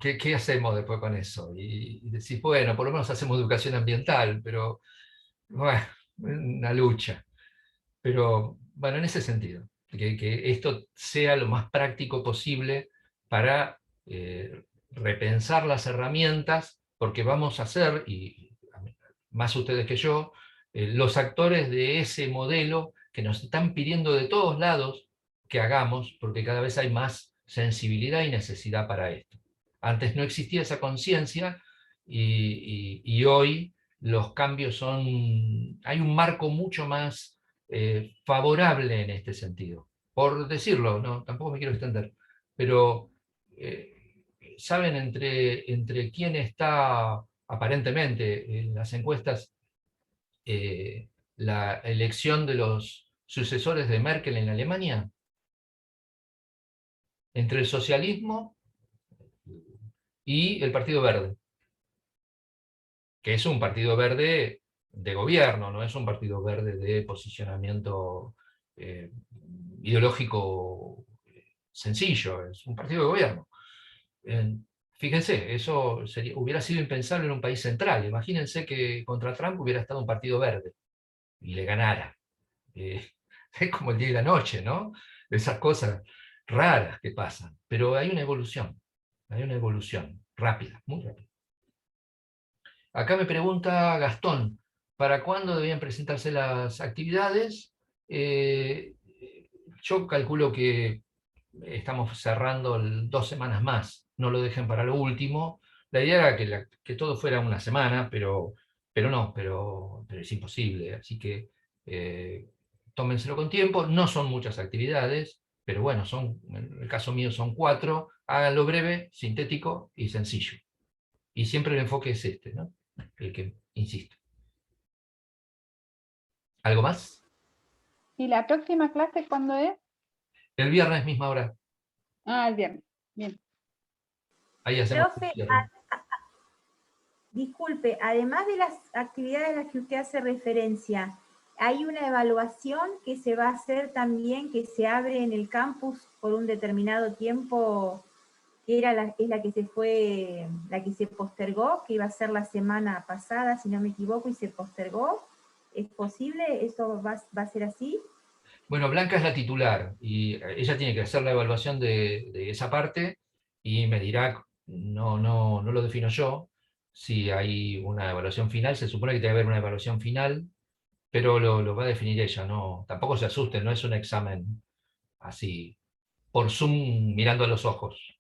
¿qué hacemos después con eso? Y decís, bueno, por lo menos hacemos educación ambiental, pero bueno, una lucha. Pero bueno, en ese sentido, que esto sea lo más práctico posible para repensar las herramientas, porque vamos a ser, y más ustedes que yo, los actores de ese modelo que nos están pidiendo de todos lados que hagamos, porque cada vez hay más sensibilidad y necesidad para esto. Antes no existía esa conciencia y hoy los cambios hay un marco mucho más favorable en este sentido. Por decirlo, no, tampoco me quiero extender, pero ¿saben entre quién está aparentemente en las encuestas la elección de los sucesores de Merkel en Alemania? Entre el socialismo y el Partido Verde, que es un partido verde de gobierno, no es un partido verde de posicionamiento ideológico sencillo, es un partido de gobierno. Fíjense, eso hubiera sido impensable en un país central. Imagínense que contra Trump hubiera estado un partido verde y le ganara. Es como el día y la noche, ¿no? Esas cosas raras que pasan. Pero hay una evolución rápida, muy rápida. Acá me pregunta Gastón, ¿para cuándo debían presentarse las actividades? Yo calculo que estamos cerrando 2 semanas más, no lo dejen para lo último. La idea era que todo fuera una semana, pero es imposible, así que tómenselo con tiempo. No son muchas actividades, pero bueno, en el caso mío son 4, háganlo breve, sintético y sencillo. Y siempre el enfoque es este, ¿no? El que insisto. ¿Algo más? ¿Y la próxima clase cuándo es? El viernes misma hora. Ah, el viernes. Bien. Ahí hacemos Profe, el cierre. disculpe, además de las actividades a las que usted hace referencia, ¿hay una evaluación que se va a hacer también, que se abre en el campus por un determinado tiempo que es la que se fue, la que se postergó, que iba a ser la semana pasada, si no me equivoco, y se postergó. ¿Es posible? ¿Eso va a ser así? Bueno, Blanca es la titular y ella tiene que hacer la evaluación de esa parte y me dirá, no lo defino yo, si hay una evaluación final, se supone que tiene que haber una evaluación final, pero lo va a definir ella, no, tampoco se asusten, no es un examen así, por Zoom mirando a los ojos.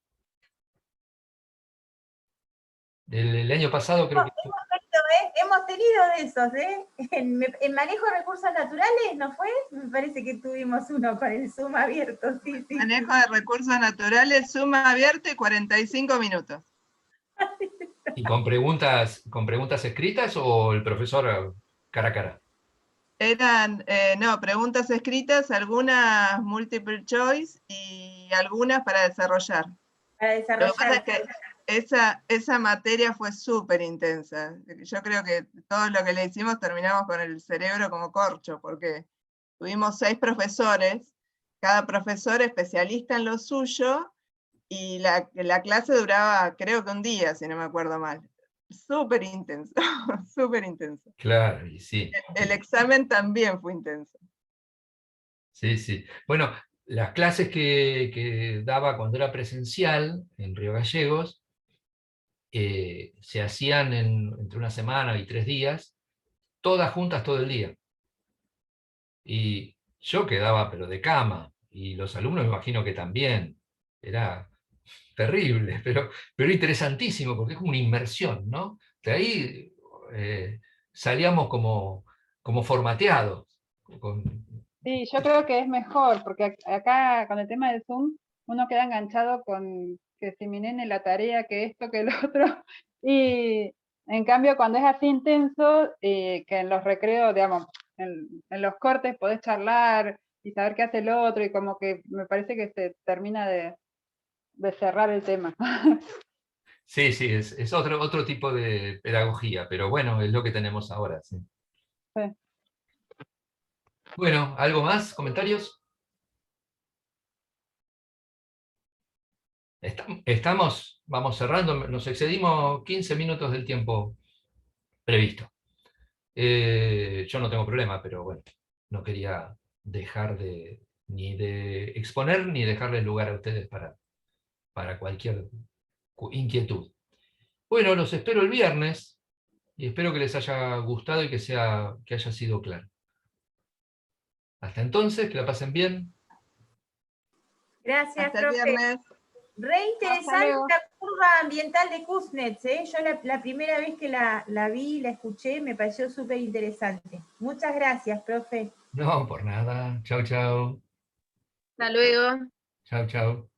El año pasado creo que... Hemos tenido de esos, ¿eh? En manejo de recursos naturales, ¿no fue? Me parece que tuvimos uno con el Zoom abierto, sí. Manejo de recursos naturales, Zoom abierto y 45 minutos. ¿Y con preguntas escritas o el profesor cara a cara? Eran, no, preguntas escritas, algunas multiple choice y algunas para desarrollar. Para Lo que pasa desarrollar. es que esa materia fue súper intensa. Yo creo que todo lo que le hicimos terminamos con el cerebro como corcho, porque tuvimos 6 profesores, cada profesor especialista en lo suyo, y la clase duraba, creo que un día, si no me acuerdo mal. Súper intenso, súper intenso. Claro, y sí. El examen también fue intenso. Sí, sí. Bueno, las clases que daba cuando era presencial en Río Gallegos se hacían entre una semana y 3 días, todas juntas todo el día. Y yo quedaba pero de cama, y los alumnos me imagino que también. Era terrible, pero interesantísimo, porque es como una inmersión, ¿no? De ahí salíamos como formateados. Sí, yo creo que es mejor, porque acá con el tema del Zoom, uno queda enganchado con que si mi nene la tarea, que esto, que el otro, y en cambio cuando es así intenso, que en los recreos, digamos, en los cortes podés charlar y saber qué hace el otro, y como que me parece que se termina de cerrar el tema. Sí, sí, es otro tipo de pedagogía, pero bueno, es lo que tenemos ahora. Sí. Sí. Bueno, ¿algo más? ¿Comentarios? Vamos cerrando, nos excedimos 15 minutos del tiempo previsto. Yo no tengo problema, pero bueno, no quería dejar ni de exponer ni dejarles lugar a ustedes para cualquier inquietud. Bueno, los espero el viernes y espero que les haya gustado y que haya sido claro. Hasta entonces, que la pasen bien. Gracias, Hasta el profe. viernes. Re interesante luego. la curva ambiental de Kuznets, ¿eh? Yo la primera vez que la vi, la escuché, me pareció súper interesante. Muchas gracias, profe. No, por nada. Chau, chau. Hasta luego. Chau, chau.